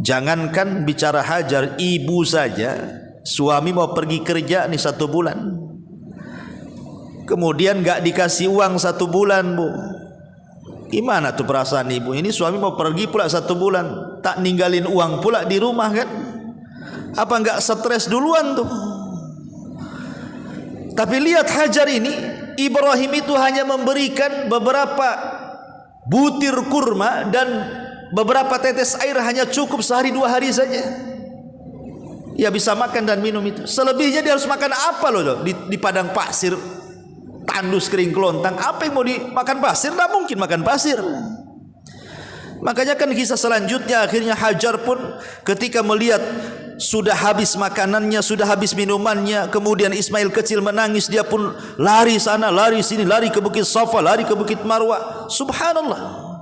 S1: Jangankan bicara Hajar, ibu saja, suami mau pergi kerja nih 1 bulan, kemudian gak dikasih uang 1 bulan, Bu. Gimana tuh perasaan ibu? Ini suami mau pergi pula 1 bulan, tak ninggalin uang pula di rumah kan? Apa gak stres duluan tuh? Tapi lihat Hajar ini, Ibrahim itu hanya memberikan beberapa butir kurma dan beberapa tetes air, hanya cukup sehari 2 hari saja. Ya bisa makan dan minum itu. Selebihnya dia harus makan apa loh di padang pasir, tandus kering kelontang. Apa yang mau dimakan pasir? Tidak mungkin makan pasir. Makanya kan kisah selanjutnya, akhirnya Hajar pun ketika melihat sudah habis makanannya, sudah habis minumannya, kemudian Ismail kecil menangis, dia pun lari sana, lari sini, lari ke Bukit Safa, lari ke Bukit Marwah. Subhanallah.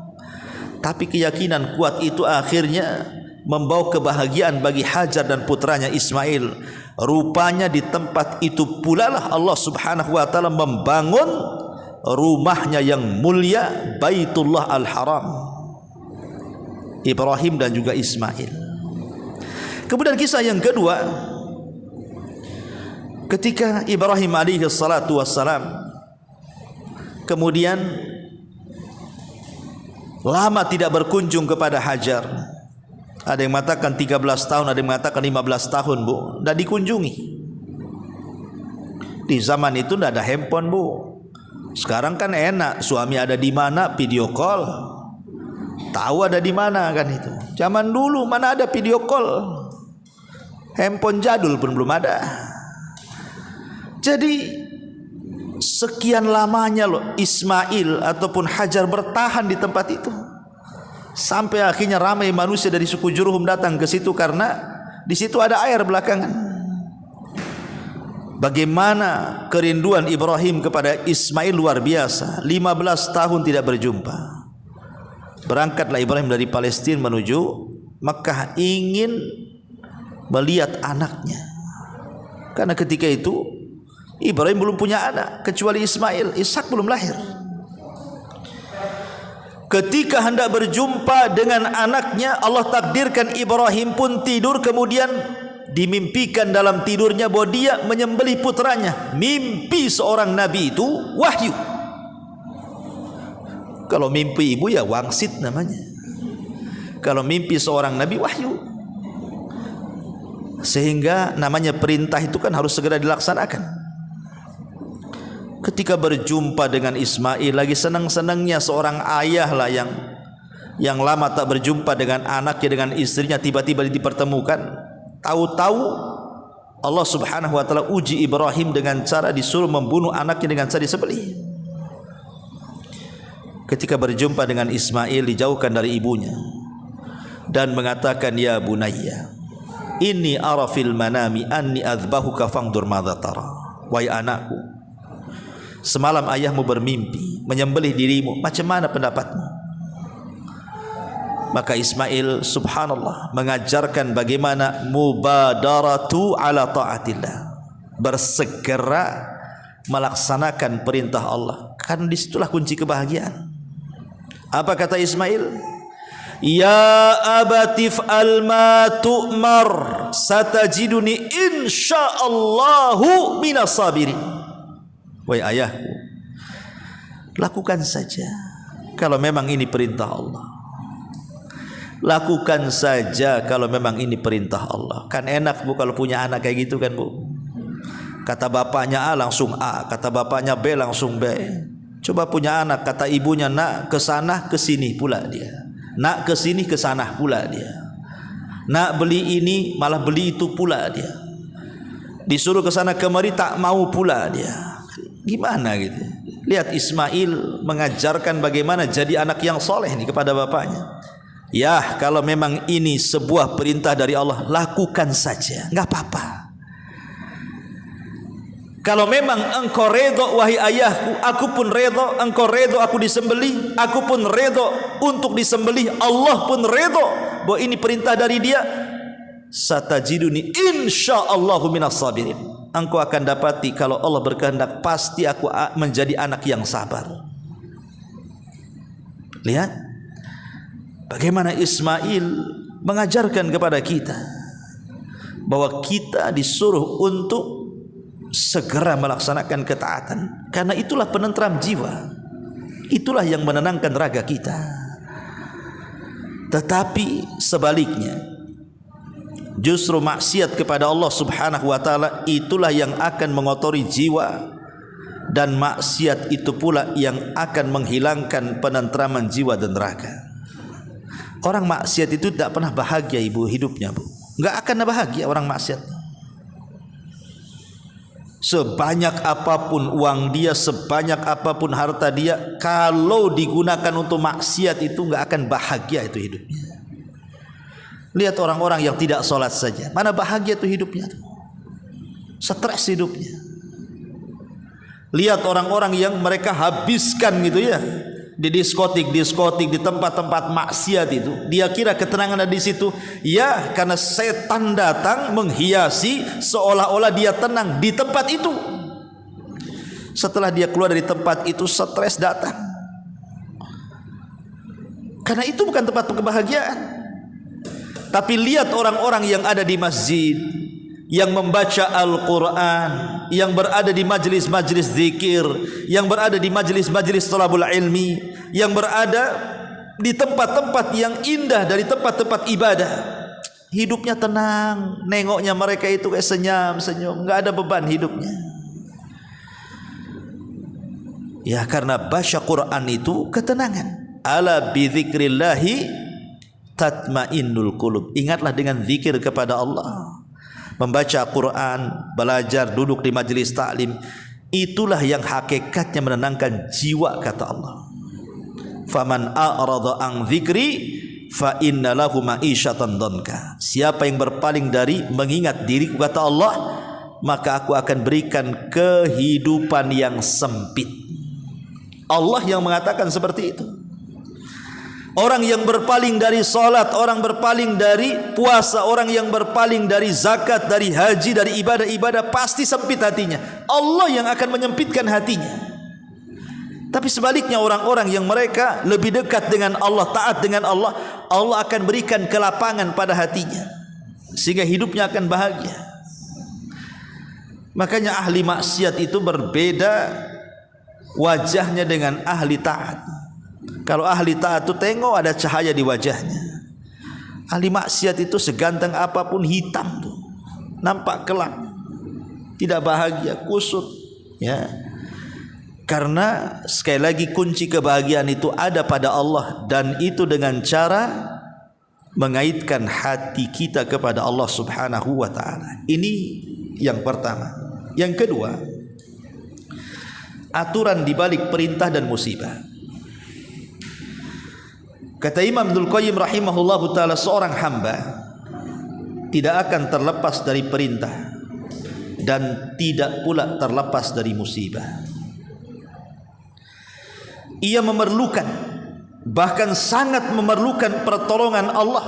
S1: Tapi keyakinan kuat itu akhirnya membawa kebahagiaan bagi Hajar dan putranya Ismail. Rupanya di tempat itu pula lah Allah Subhanahu wa taala membangun rumahnya yang mulia, Baitullah Al-Haram, Ibrahim dan juga Ismail. Kemudian kisah yang kedua, ketika Ibrahim alaihi salatu wassalam kemudian lama tidak berkunjung kepada Hajar. Ada yang mengatakan 13 tahun, ada yang mengatakan 15 tahun, Bu, tidak dikunjungi. Di zaman itu tidak ada handphone, Bu. Sekarang kan enak, suami ada di mana video call, tahu ada di mana kan itu. Zaman dulu mana ada video call, handphone jadul pun belum ada. Jadi Sekian lamanya loh Ismail ataupun Hajar bertahan di tempat itu, sampai akhirnya ramai manusia dari suku Jurhum datang ke situ karena di situ ada air belakangan. Bagaimana kerinduan Ibrahim kepada Ismail luar biasa. 15 tahun tidak berjumpa. Berangkatlah Ibrahim dari Palestina menuju Makkah ingin melihat anaknya, karena ketika itu Ibrahim belum punya anak kecuali Ismail. Ishak belum lahir. Ketika hendak berjumpa dengan anaknya, Allah takdirkan Ibrahim pun tidur, kemudian dimimpikan dalam tidurnya bahwa dia menyembelih putranya. Mimpi seorang nabi itu wahyu. Kalau mimpi ibu ya wangsit namanya. Kalau mimpi seorang nabi wahyu. Sehingga namanya perintah itu kan harus segera dilaksanakan. Ketika berjumpa dengan Ismail, lagi senang-senangnya seorang ayah lah yang lama tak berjumpa dengan anaknya, dengan istrinya, tiba-tiba dipertemukan. Tahu-tahu Allah Subhanahu wa taala uji Ibrahim dengan cara disuruh membunuh anaknya dengan cara disembelih. Ketika berjumpa dengan Ismail, dijauhkan dari ibunya dan mengatakan, ya bunayya inni ara fil manami anni adzbahuka fangdur madza tara. Wahai anakku, semalam ayahmu bermimpi menyembelih dirimu, macam mana pendapatmu? Maka Ismail subhanallah mengajarkan bagaimana mubadaratu ala taatillah, bersegera melaksanakan perintah Allah, karena disitulah kunci kebahagiaan. Apa kata Ismail? Ya abatif al ma tu'mar satajiduni insyaallahu minas sabirin. Wahai ayahku, lakukan saja kalau memang ini perintah Allah. Lakukan saja kalau memang ini perintah Allah. Kan enak bu kalau punya anak kayak gitu kan bu. Kata bapaknya A langsung A, kata bapaknya B langsung B. Coba punya anak, kata ibunya nak ke sana ke sini pula dia. Nak ke sini ke sana pula dia. Nak beli ini malah beli itu pula dia. Disuruh ke sana kemari tak mau pula dia. Gimana gitu? Lihat Ismail mengajarkan bagaimana jadi anak yang soleh nih kepada bapaknya. Ya, kalau memang ini sebuah perintah dari Allah, lakukan saja, enggak apa-apa. Kalau memang engkau redha wahai ayahku, aku pun redha. Engkau redha aku disembelih, aku pun redha untuk disembelih. Allah pun redha bahwa ini perintah dari Dia. Satajiduni insyaallahu minas sabirin. Engkau akan dapati kalau Allah berkehendak pasti aku menjadi anak yang sabar. Lihat bagaimana Ismail mengajarkan kepada kita bahwa kita disuruh untuk segera melaksanakan ketaatan, karena itulah penentram jiwa, itulah yang menenangkan raga kita. Tetapi sebaliknya, justru maksiat kepada Allah Subhanahu wa taala itulah yang akan mengotori jiwa, dan maksiat itu pula yang akan menghilangkan penentraman jiwa dan raga. Orang maksiat itu tidak pernah bahagia ibu hidupnya bu, nggak akan bahagia orang maksiat. Sebanyak apapun uang dia, sebanyak apapun harta dia, kalau digunakan untuk maksiat itu nggak akan bahagia itu hidupnya. Lihat orang-orang yang tidak sholat saja, mana bahagia itu hidupnya tuh, stres hidupnya. Lihat orang-orang yang mereka habiskan gitu ya di diskotik, di tempat-tempat maksiat itu, dia kira ketenangan ada di situ. Ya, karena setan datang menghiasi seolah-olah dia tenang di tempat itu. Setelah dia keluar dari tempat itu, stres datang. Karena itu bukan tempat kebahagiaan. Tapi lihat orang-orang yang ada di masjid, yang membaca Al-Quran, yang berada di majlis-majlis zikir, yang berada di majlis-majlis thalabul ilmi, yang berada di tempat-tempat yang indah dari tempat-tempat ibadah, hidupnya tenang. Nengoknya mereka itu kayak senyum-senyum, nggak ada beban hidupnya. Ya, karena baca Quran itu ketenangan. Ala bidzikrillahi tatmainnul qulub. Ingatlah dengan zikir kepada Allah. Membaca Quran, belajar, duduk di majelis taklim, itulah yang hakikatnya menenangkan jiwa, kata Allah. Faman a'rada an dzikri fa inna lahu ma'isyatan dhanka. Siapa yang berpaling dari mengingat diriku, kata Allah, maka aku akan berikan kehidupan yang sempit. Allah yang mengatakan seperti itu. Orang yang berpaling dari salat, orang berpaling dari puasa, orang yang berpaling dari zakat, dari haji, dari ibadah-ibadah, pasti sempit hatinya. Allah yang akan menyempitkan hatinya. Tapi sebaliknya orang-orang yang mereka lebih dekat dengan Allah, taat dengan Allah, Allah akan berikan kelapangan pada hatinya, sehingga hidupnya akan bahagia. Makanya ahli maksiat itu berbeda wajahnya dengan ahli taat. Kalau ahli taat itu tengok ada cahaya di wajahnya. Ahli maksiat itu seganteng apapun hitam tuh, nampak kelap, tidak bahagia, kusut, ya. Karena sekali lagi kunci kebahagiaan itu ada pada Allah, dan itu dengan cara mengaitkan hati kita kepada Allah Subhanahu wa taala. Ini yang pertama. Yang kedua, aturan di balik perintah dan musibah. Kata Imam Ibnul Qayyim rahimahullahu taala, seorang hamba tidak akan terlepas dari perintah dan tidak pula terlepas dari musibah. Ia memerlukan, bahkan sangat memerlukan pertolongan Allah,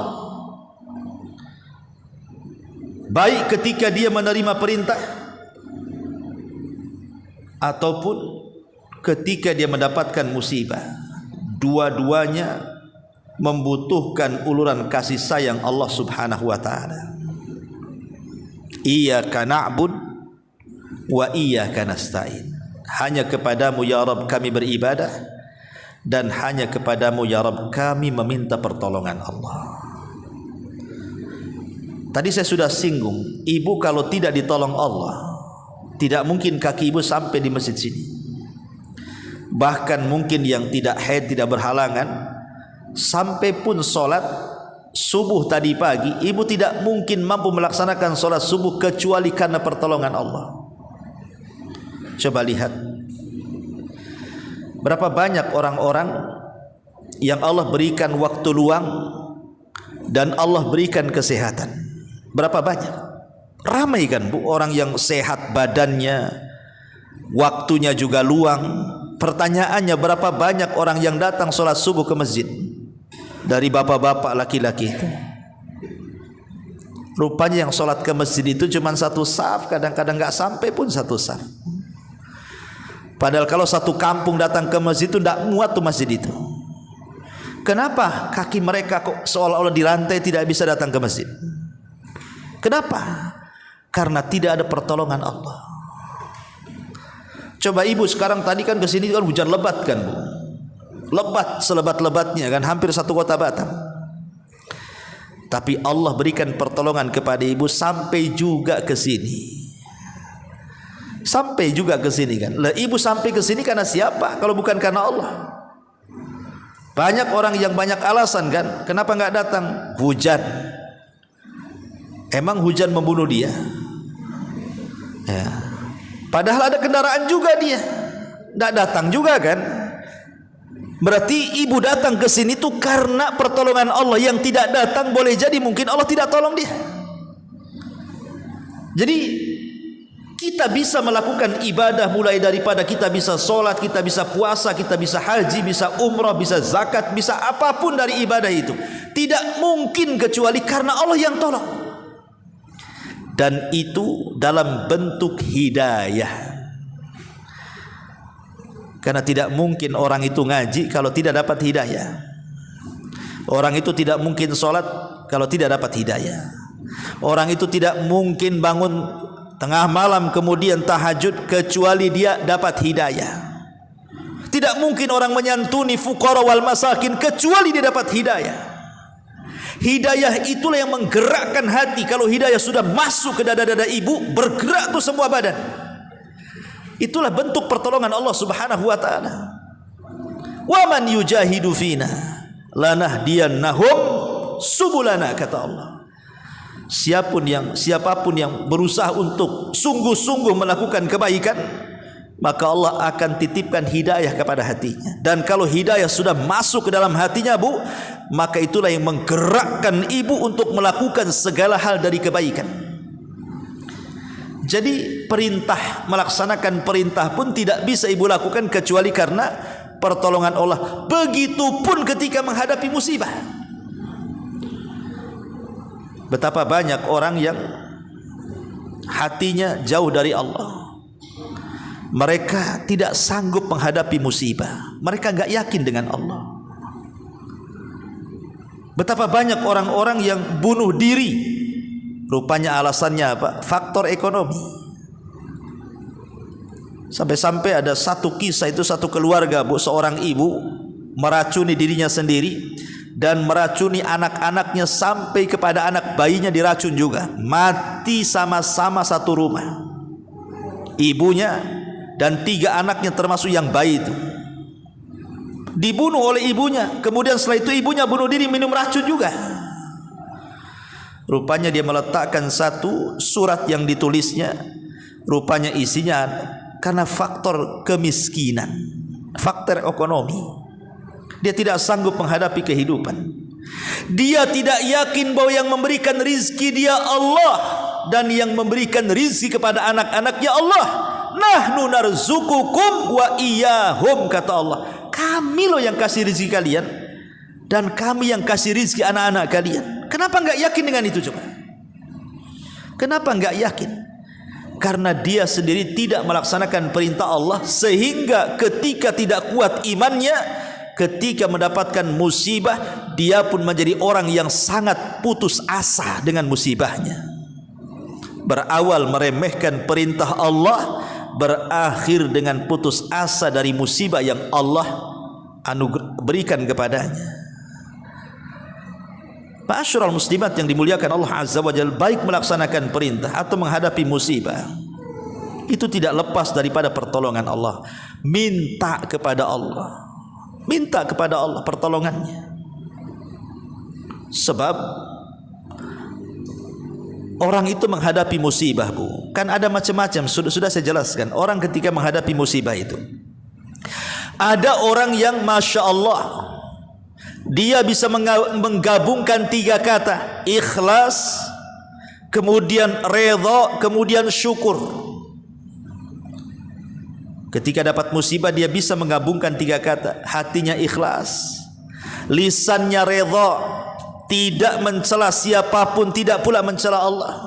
S1: baik ketika dia menerima perintah ataupun ketika dia mendapatkan musibah. Dua-duanya membutuhkan uluran kasih sayang Allah Subhanahu wa taala. Iyyaka na'bud wa iyyaka nasta'in. Hanya kepadamu ya Rabb kami beribadah, dan hanya kepadamu ya Rabb kami meminta pertolongan Allah. Tadi saya sudah singgung, ibu kalau tidak ditolong Allah, tidak mungkin kaki ibu sampai di masjid sini. Bahkan mungkin yang tidak haid, tidak berhalangan, sampai pun solat subuh tadi pagi, ibu tidak mungkin mampu melaksanakan solat subuh kecuali karena pertolongan Allah. Coba lihat berapa banyak orang-orang yang Allah berikan waktu luang dan Allah berikan kesehatan. Berapa banyak, ramai kan bu, orang yang sehat badannya, waktunya juga luang. Pertanyaannya, berapa banyak orang yang datang solat subuh ke masjid dari bapak-bapak laki-laki itu? Rupanya yang solat ke masjid itu cuma satu saf, kadang-kadang nggak sampai pun satu saf. Padahal kalau satu kampung datang ke masjid itu tidak muat tuh masjid itu. Kenapa kaki mereka kok seolah-olah dirantai, tidak bisa datang ke masjid? Kenapa? Karena tidak ada pertolongan Allah. Coba ibu sekarang, tadi kan kesini kan hujan lebat kan bu, lebat selebat-lebatnya kan, hampir satu kota Batam. Tapi Allah berikan pertolongan kepada ibu sampai juga ke sini, sampai juga ke sini kan. Lah ibu sampai ke sini karena siapa kalau bukan karena Allah? Banyak orang yang banyak alasan kan, kenapa nggak datang? Hujan. Emang hujan membunuh dia? Ya. Padahal ada kendaraan juga dia, tidak datang juga kan? Berarti ibu datang ke sini tuh karena pertolongan Allah. Yang tidak datang boleh jadi mungkin Allah tidak tolong dia. Jadi kita bisa melakukan ibadah mulai daripada kita bisa sholat, kita bisa puasa, kita bisa haji, bisa umrah, bisa zakat, bisa apapun dari ibadah itu, tidak mungkin kecuali karena Allah yang tolong. Dan itu dalam bentuk hidayah. Karena tidak mungkin orang itu ngaji kalau tidak dapat hidayah. Orang itu tidak mungkin sholat kalau tidak dapat hidayah. Orang itu tidak mungkin bangun tengah malam kemudian tahajud kecuali dia dapat hidayah. Tidak mungkin orang menyantuni fuqara wal masakin kecuali dia dapat hidayah. Hidayah itulah yang menggerakkan hati. Kalau hidayah sudah masuk ke dada-dada ibu, bergerak tuh semua badan. Itulah bentuk pertolongan Allah Subhanahu wa taala. Wa man yujahidu fina lanahdiyannahum subulana, kata Allah. Siapapun yang berusaha untuk sungguh-sungguh melakukan kebaikan, maka Allah akan titipkan hidayah kepada hatinya. Dan kalau hidayah sudah masuk ke dalam hatinya, Bu, maka itulah yang menggerakkan ibu untuk melakukan segala hal dari kebaikan. Jadi perintah, melaksanakan perintah pun tidak bisa ibu lakukan kecuali karena pertolongan Allah. Begitupun ketika menghadapi musibah. Betapa banyak orang yang hatinya jauh dari Allah. Mereka tidak sanggup menghadapi musibah. Mereka enggak yakin dengan Allah. Betapa banyak orang-orang yang bunuh diri. Rupanya alasannya apa? Faktor ekonomi. Sampai-sampai ada satu kisah, itu satu keluarga, Bu, seorang ibu meracuni dirinya sendiri dan meracuni anak-anaknya sampai kepada anak bayinya diracun juga. Mati sama-sama satu rumah. Ibunya dan 3 anaknya termasuk yang bayi itu dibunuh oleh ibunya. Kemudian setelah itu ibunya bunuh diri minum racun juga. Rupanya dia meletakkan satu surat yang ditulisnya, rupanya isinya karena faktor kemiskinan, faktor ekonomi. Dia tidak sanggup menghadapi kehidupan. Dia tidak yakin bahwa yang memberikan rizki dia Allah, dan yang memberikan rizki kepada anak-anaknya Allah. Nahnu narzukukum wa iyyahum, kata Allah. Kami loh yang kasih rizki kalian, dan kami yang kasih rizki anak-anak kalian. Kenapa enggak yakin dengan itu coba? Kenapa enggak yakin? Karena dia sendiri tidak melaksanakan perintah Allah, sehingga ketika tidak kuat imannya, ketika mendapatkan musibah, dia pun menjadi orang yang sangat putus asa dengan musibahnya. Berawal meremehkan perintah Allah, berakhir dengan putus asa dari musibah yang Allah berikan kepadanya. Ma'asyiral muslimat yang dimuliakan Allah Azza wa Jalla, baik melaksanakan perintah atau menghadapi musibah, itu tidak lepas daripada pertolongan Allah. Minta kepada Allah, minta kepada Allah pertolongannya. Sebab orang itu menghadapi musibah, Bu, kan ada macam-macam. Sudah saya jelaskan. Orang ketika menghadapi musibah itu, ada orang yang Masya Allah, dia bisa menggabungkan 3 kata: ikhlas, kemudian redha, kemudian syukur. Ketika dapat musibah, dia bisa menggabungkan 3 kata. Hatinya ikhlas, lisannya redha, tidak mencela siapapun, tidak pula mencela Allah,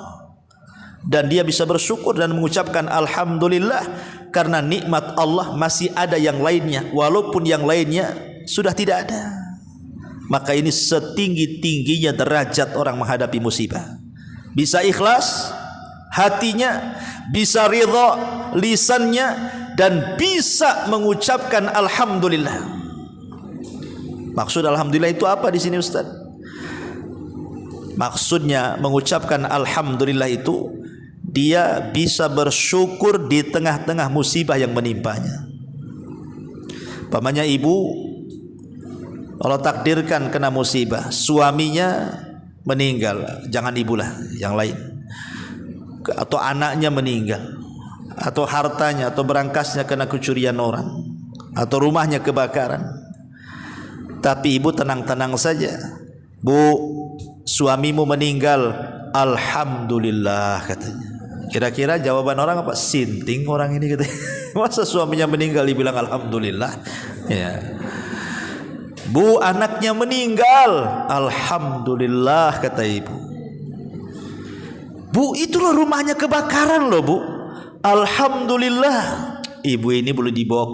S1: dan dia bisa bersyukur dan mengucapkan alhamdulillah karena nikmat Allah masih ada yang lainnya, walaupun yang lainnya sudah tidak ada. Maka ini setinggi-tingginya derajat orang menghadapi musibah. Bisa ikhlas hatinya, bisa ridha lisannya, dan bisa mengucapkan alhamdulillah. Maksud alhamdulillah itu apa di sini, Ustaz? Maksudnya mengucapkan alhamdulillah itu dia bisa bersyukur di tengah-tengah musibah yang menimpanya. Pamannya ibu, Allah takdirkan kena musibah, suaminya meninggal, jangan ibulah, yang lain, atau anaknya meninggal, atau hartanya atau berangkasnya kena kecurian orang, atau rumahnya kebakaran. Tapi ibu tenang-tenang saja. Bu, suamimu meninggal, alhamdulillah, katanya. Kira-kira jawaban orang apa? Sinting orang ini, katanya. Masa suaminya meninggal dibilang alhamdulillah? Ya. Bu, anaknya meninggal, alhamdulillah, kata ibu. Bu, itulah rumahnya kebakaran loh, Bu, alhamdulillah. Ibu ini boleh dibawa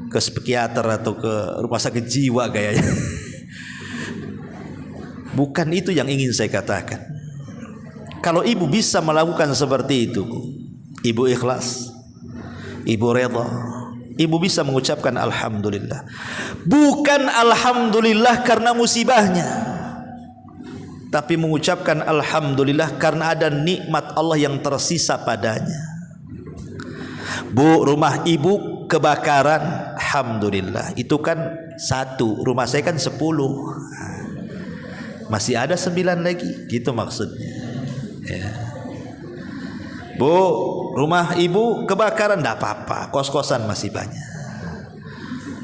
S1: ke psikiater atau ke rumah sakit jiwa kayaknya. Bukan itu yang ingin saya katakan. Kalau ibu bisa melakukan seperti itu, Bu, ibu ikhlas, ibu redha, ibu bisa mengucapkan alhamdulillah. Bukan alhamdulillah karena musibahnya, tapi mengucapkan alhamdulillah karena ada nikmat Allah yang tersisa padanya. Bu, rumah ibu kebakaran, alhamdulillah. Itu kan 1, rumah saya kan 10, masih ada 9 lagi, gitu maksudnya ya. Bu, rumah ibu kebakaran, enggak apa-apa, kos-kosan masih banyak,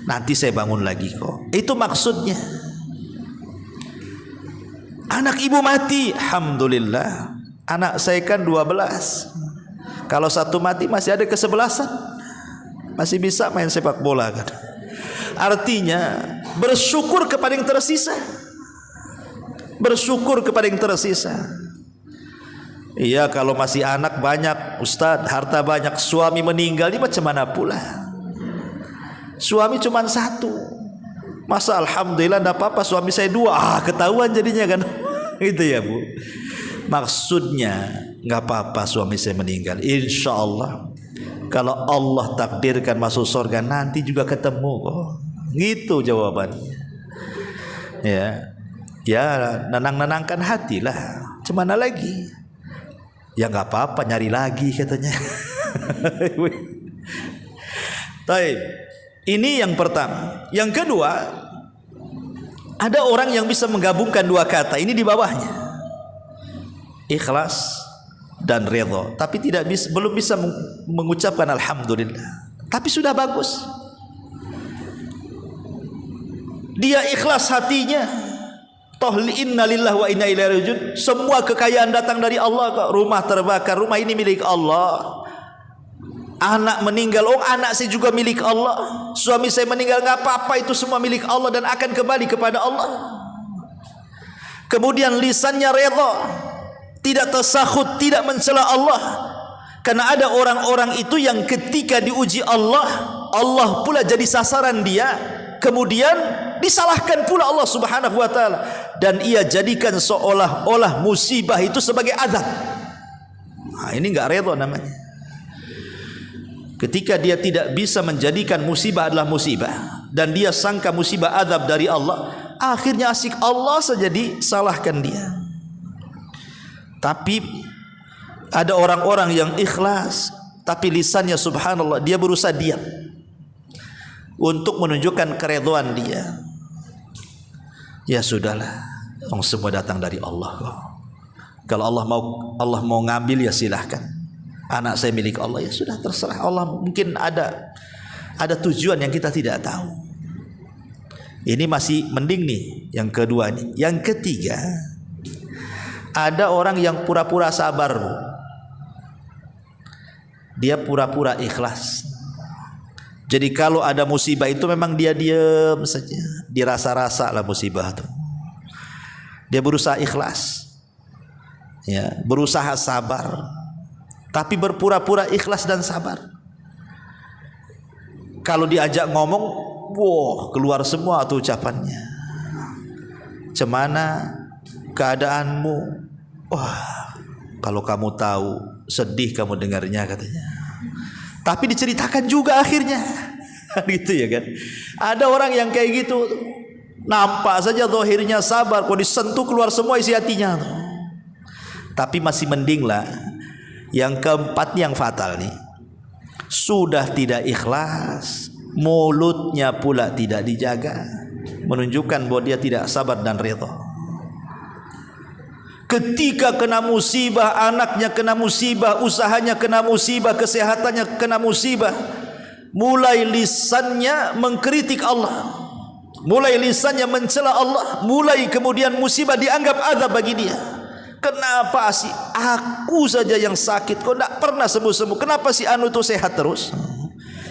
S1: nanti saya bangun lagi kok. Itu maksudnya. Anak ibu mati, alhamdulillah, anak saya kan 12, kalau satu mati masih ada ke-11, masih bisa main sepak bola kan. Artinya bersyukur kepada yang tersisa, bersyukur kepada yang tersisa. Iya, kalau masih anak banyak, Ustadz, harta banyak, suami meninggal, ini macam mana pula? Suami cuma satu, masa alhamdulillah enggak apa-apa suami saya 2, ketahuan jadinya kan. Itu ya Bu. Maksudnya enggak apa-apa suami saya meninggal, insya Allah kalau Allah takdirkan masuk surga nanti juga ketemu kok. Gitu jawabannya. Ya nenang-nenangkan hati lah. Cemana lagi? Ya enggak apa-apa, nyari lagi katanya. Baik. Ini yang pertama. Yang kedua, ada orang yang bisa menggabungkan dua kata ini di bawahnya, ikhlas dan ridha, tapi belum bisa mengucapkan alhamdulillah, tapi sudah bagus. Dia ikhlas hatinya, toh inna lillahi wa inna ilaihi rajiun, semua kekayaan datang dari Allah kok. Rumah terbakar, rumah ini milik Allah. Anak meninggal, oh anak saya juga milik Allah. Suami saya meninggal, nggak apa-apa, itu semua milik Allah dan akan kembali kepada Allah. Kemudian lisannya redha, tidak tasakhut, tidak mencela Allah. Karena ada orang-orang itu yang ketika diuji Allah, Allah pula jadi sasaran dia, kemudian disalahkan pula Allah Subhanahu wa taala, dan ia jadikan seolah-olah musibah itu sebagai azab. Nah, ini enggak redha namanya. Ketika dia tidak bisa menjadikan musibah adalah musibah dan dia sangka musibah azab dari Allah, akhirnya asik Allah saja disalahkan dia. Tapi ada orang-orang yang ikhlas tapi lisannya subhanallah dia berusaha diam untuk menunjukkan keridhaan dia. Ya sudahlah, semua datang dari Allah kok. Kalau Allah mau ngambil ya silahkan. Anak saya milik Allah, ya sudah terserah Allah. Mungkin ada tujuan yang kita tidak tahu. Ini masih mending nih yang kedua nih. Yang ketiga, ada orang yang pura-pura sabar Bu. Dia pura-pura ikhlas. Jadi kalau ada musibah itu memang dia diam saja, dirasa-rasa lah musibah itu. Dia berusaha ikhlas, ya, berusaha sabar, tapi berpura-pura ikhlas dan sabar. Kalau diajak ngomong, wah keluar semua tuh ucapannya. Cemana keadaanmu? Wah, kalau kamu tahu sedih kamu dengarnya katanya. Tapi diceritakan juga akhirnya. Gitu ya kan. Ada orang yang kayak gitu, nampak saja zahirnya sabar, kok disentuh keluar semua isi hatinya. Tapi masih mending lah. Yang keempat yang fatal nih, sudah tidak ikhlas, mulutnya pula tidak dijaga, menunjukkan bahwa dia tidak sabar dan ridha. Ketika kena musibah, anaknya kena musibah, usahanya kena musibah, kesehatannya kena musibah, mulai lisannya mengkritik Allah, mulai lisannya mencela Allah, mulai kemudian musibah dianggap azab bagi dia. Kenapa sih aku saja yang sakit, kok tidak pernah sembuh-sembuh? Kenapa si anu itu sehat terus?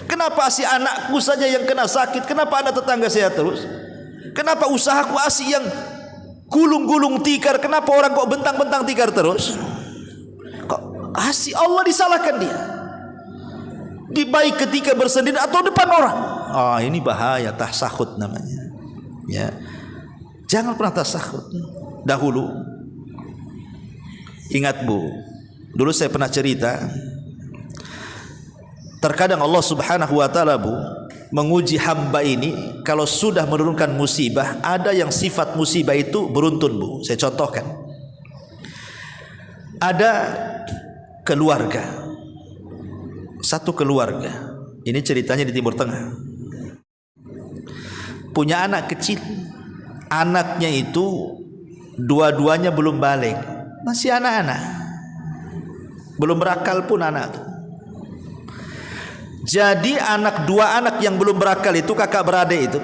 S1: Kenapa si anakku saja yang kena sakit? Kenapa anak tetangga sehat terus? Kenapa usahaku asik yang gulung-gulung tikar? Kenapa orang kok bentang-bentang tikar terus? Kok asik Allah disalahkan dia? Di baik ketika bersendiri atau depan orang? Ini bahaya, tasakhut namanya. Ya, jangan pernah tasakhut. Dahulu ingat Bu, dulu saya pernah cerita, terkadang Allah Subhanahu wa taala Bu menguji hamba ini. Kalau sudah menurunkan musibah, ada yang sifat musibah itu beruntun Bu. Saya contohkan, ada keluarga, satu keluarga, ini ceritanya di Timur Tengah, punya anak kecil. Anaknya itu dua-duanya belum balik, masih anak-anak. belum berakal pun anak itu. Jadi dua anak yang belum berakal itu, kakak beradik itu,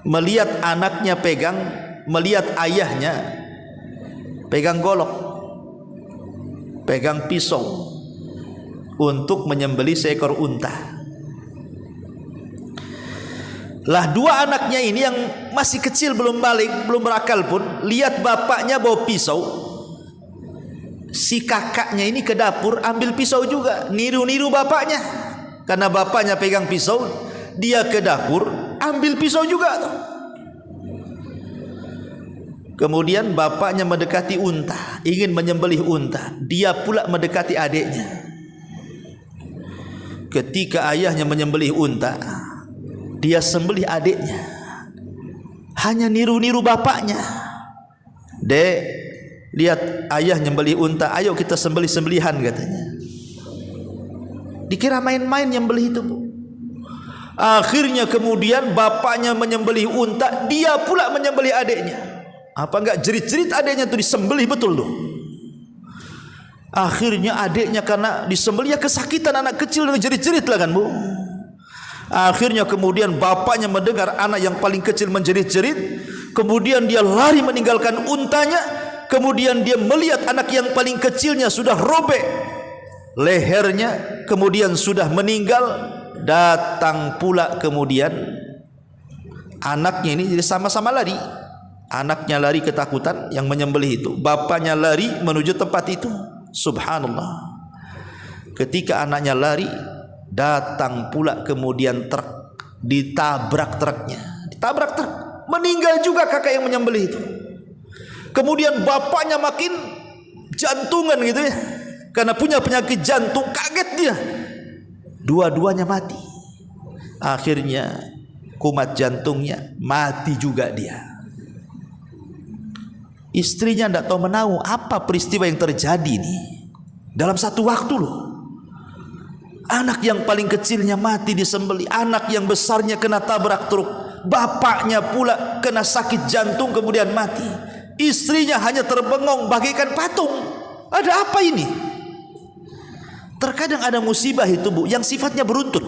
S1: melihat anaknya melihat ayahnya pegang golok, pegang pisau untuk menyembelih seekor unta. Lah dua anaknya ini yang masih kecil, belum balik, belum berakal pun, lihat bapaknya bawa pisau. Si kakaknya ini ke dapur ambil pisau juga, niru-niru bapaknya. Karena bapaknya pegang pisau, dia ke dapur ambil pisau juga. Kemudian bapaknya mendekati unta, ingin menyembelih unta, dia pula mendekati adiknya. Ketika ayahnya menyembelih unta, dia sembelih adiknya, hanya niru-niru bapaknya. Dek, lihat ayah nyembelih unta, ayo kita sembelih-sembelihan katanya. Dikira main-main nyembelih itu, Bu. Akhirnya kemudian bapaknya menyembelih unta, dia pula menyembelih adiknya. Apa enggak jerit-jerit adiknya itu disembelih betul tuh. Akhirnya adiknya karena disembelih ya kesakitan, anak kecil jerit-jerit lah kan, Bu. Akhirnya kemudian bapaknya mendengar anak yang paling kecil menjerit-jerit, kemudian dia lari meninggalkan untanya, kemudian dia melihat anak yang paling kecilnya sudah robek lehernya, kemudian sudah meninggal. Datang pula kemudian anaknya ini, jadi sama-sama lari. Anaknya lari ketakutan yang menyembelih itu, bapaknya lari menuju tempat itu. Subhanallah, ketika anaknya lari, datang pula kemudian truk, ditabrak truknya, ditabrak truk, meninggal juga kakak yang menyembelih itu. Kemudian bapaknya makin jantungan gitu ya, karena punya penyakit jantung, kaget dia, dua-duanya mati. Akhirnya kumat jantungnya, mati juga dia. Istrinya tidak tahu menahu apa peristiwa yang terjadi nih dalam satu waktu loh. Anak yang paling kecilnya mati disembelih, anak yang besarnya kena tabrak truk, bapaknya pula kena sakit jantung kemudian mati. Istrinya hanya terbengong bagaikan patung. Ada apa ini? Terkadang ada musibah itu, Bu, yang sifatnya beruntun.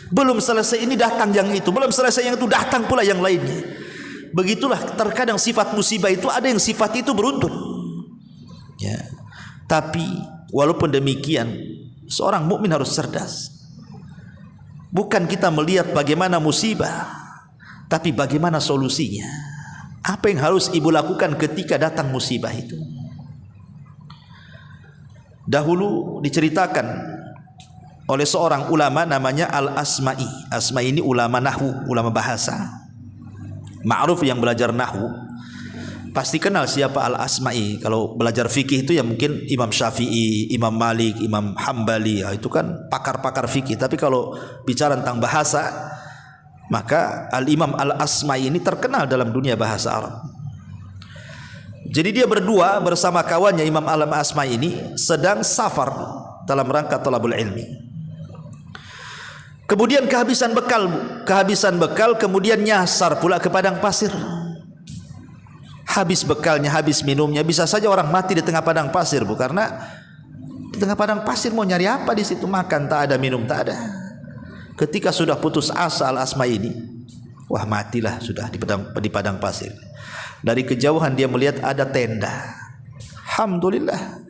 S1: Belum selesai ini datang yang itu, belum selesai yang itu datang pula yang lainnya. Begitulah terkadang sifat musibah itu, ada yang sifat itu beruntun. Ya. Tapi walaupun demikian, seorang mukmin harus cerdas. Bukan kita melihat bagaimana musibah, tapi bagaimana solusinya. Apa yang harus ibu lakukan ketika datang musibah itu? Dahulu diceritakan oleh seorang ulama namanya Al-Asma'i. Asma'i ini ulama nahwu, ulama bahasa. Ma'ruf yang belajar nahwu pasti kenal siapa Al-Asma'i. Kalau belajar fikih itu ya mungkin Imam Syafi'i, Imam Malik, Imam Hambali, ya itu kan pakar-pakar fikih. Tapi kalau bicara tentang bahasa, maka Al-Imam Al-Asma'i ini terkenal dalam dunia bahasa Arab. Jadi dia berdua bersama kawannya Imam Al-Asma'i ini sedang safar dalam rangka thalabul ilmi. Kemudian kehabisan bekal, kemudian nyasar pula ke padang pasir. Habis bekalnya, habis minumnya, bisa saja orang mati di tengah padang pasir, Bu, karena di tengah padang pasir mau nyari apa di situ? Makan tak ada, minum tak ada. Ketika sudah putus asa Al-Asma'i ini, wah matilah sudah di padang pasir. Dari kejauhan dia melihat ada tenda. Alhamdulillah.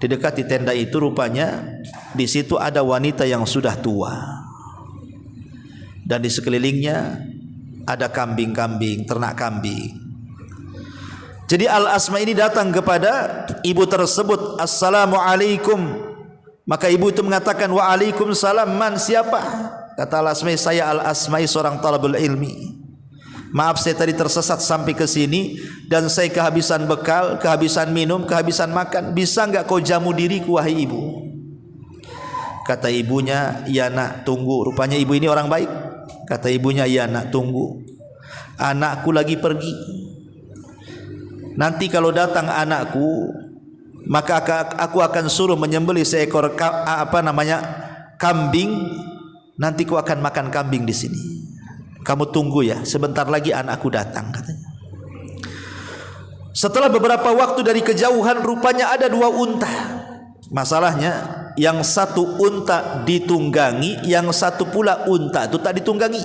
S1: Didekati tenda itu rupanya di situ ada wanita yang sudah tua. Dan di sekelilingnya ada kambing-kambing, ternak kambing. Jadi Al-Asma ini datang kepada ibu tersebut, Assalamualaikum. Maka ibu itu mengatakan, Waalaikumsalam. Man, siapa? Kata Al-Asma, saya Al-Asma, seorang talabul ilmi. Maaf saya tadi tersesat sampai ke sini dan saya kehabisan bekal, kehabisan minum, kehabisan makan. Bisa enggak kau jamu diriku wahai ibu? Kata ibunya, ya nak, tunggu. Rupanya ibu ini orang baik. Kata ibunya, ya nak, tunggu. Anakku lagi pergi. Nanti kalau datang anakku, maka aku akan suruh menyembelih seekor kambing. Nanti ku akan makan kambing di sini. Kamu tunggu ya, sebentar lagi anakku datang, katanya. Setelah beberapa waktu dari kejauhan, rupanya ada dua unta. Masalahnya yang satu unta ditunggangi, yang satu pula unta itu tak ditunggangi.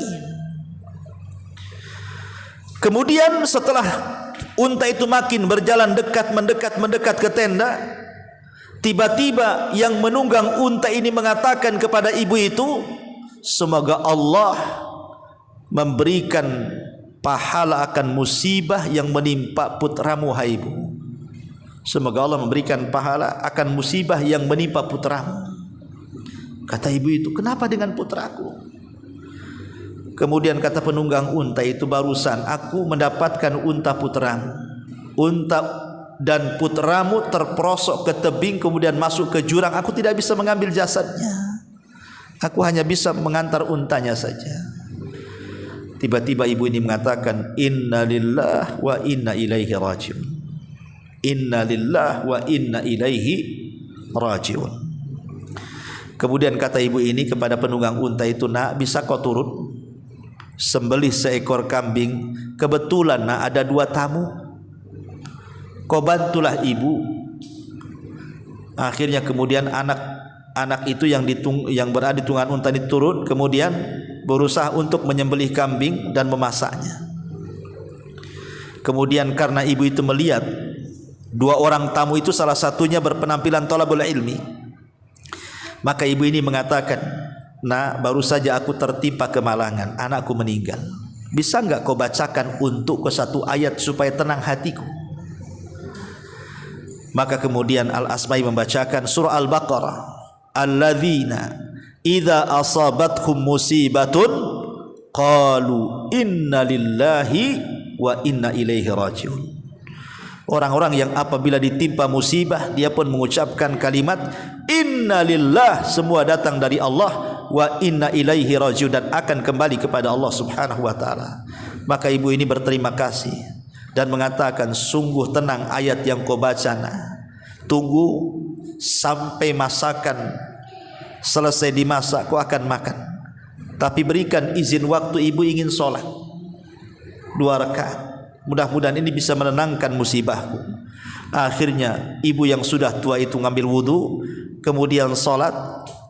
S1: Kemudian setelah unta itu makin berjalan mendekat ke tenda, tiba-tiba yang menunggang unta ini mengatakan kepada ibu itu, semoga Allah memberikan pahala akan musibah yang menimpa putramu, hai ibu. Semoga Allah memberikan pahala akan musibah yang menimpa putramu. Kata ibu itu, kenapa dengan putraku? Kemudian kata penunggang unta itu, barusan aku mendapatkan unta putramu. Unta dan putramu terperosok ke tebing, kemudian masuk ke jurang. Aku tidak bisa mengambil jasadnya. Aku hanya bisa mengantar untanya saja. Tiba-tiba ibu ini mengatakan, Inna lillahi wa inna ilaihi rajiun. Inna lillahi wa inna ilaihi rajiun. Kemudian kata ibu ini kepada penunggang unta itu, nak, bisa kau turun sembelih seekor kambing? Kebetulan nak ada 2 tamu, kau bantulah ibu. Akhirnya kemudian anak itu yang berada di tunggangan unta ini turun, kemudian berusaha untuk menyembelih kambing dan memasaknya. Kemudian karena ibu itu melihat 2 orang tamu itu salah satunya berpenampilan thalabul ilmi, maka ibu ini mengatakan, nak, baru saja aku tertimpa kemalangan, anakku meninggal. Bisa enggak kau bacakan untukku 1 ayat supaya tenang hatiku? Maka kemudian Al-Asma'i membacakan surah Al-Baqarah, alladzina idza asabathum musibatun qalu inna lillahi wa inna ilaihi rajiun. Orang-orang yang apabila ditimpa musibah, dia pun mengucapkan kalimat inna lillah, semua datang dari Allah, wa inna ilaihi rajiun, dan akan kembali kepada Allah subhanahu wa ta'ala. Maka ibu ini berterima kasih dan mengatakan, sungguh tenang ayat yang kau baca, nah. Tunggu sampai masakan selesai dimasak, kau akan makan. Tapi berikan izin waktu ibu ingin sholat 2 rakaat. Mudah-mudahan ini bisa menenangkan musibahku. Akhirnya ibu yang sudah tua itu ngambil wudu, kemudian sholat.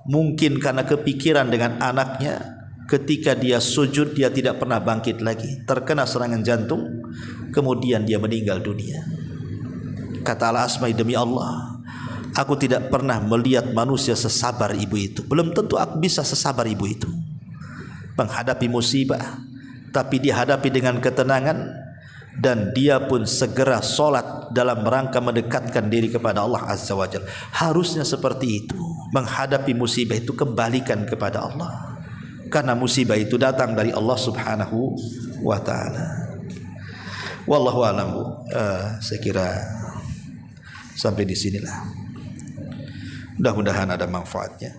S1: Mungkin karena kepikiran dengan anaknya, ketika dia sujud dia tidak pernah bangkit lagi, terkena serangan jantung, kemudian dia meninggal dunia. Kata Al-Asma'i, demi Allah, aku tidak pernah melihat manusia sesabar ibu itu. Belum tentu aku bisa sesabar ibu itu menghadapi musibah, tapi dia hadapi dengan ketenangan, dan dia pun segera sholat dalam rangka mendekatkan diri kepada Allah Azza wa Jalla. Harusnya seperti itu. Menghadapi musibah itu kembalikan kepada Allah, karena musibah itu datang dari Allah Subhanahu wa ta'ala. Wallahu a'lam. Saya kira sampai di sinilah. Mudah-mudahan ada manfaatnya.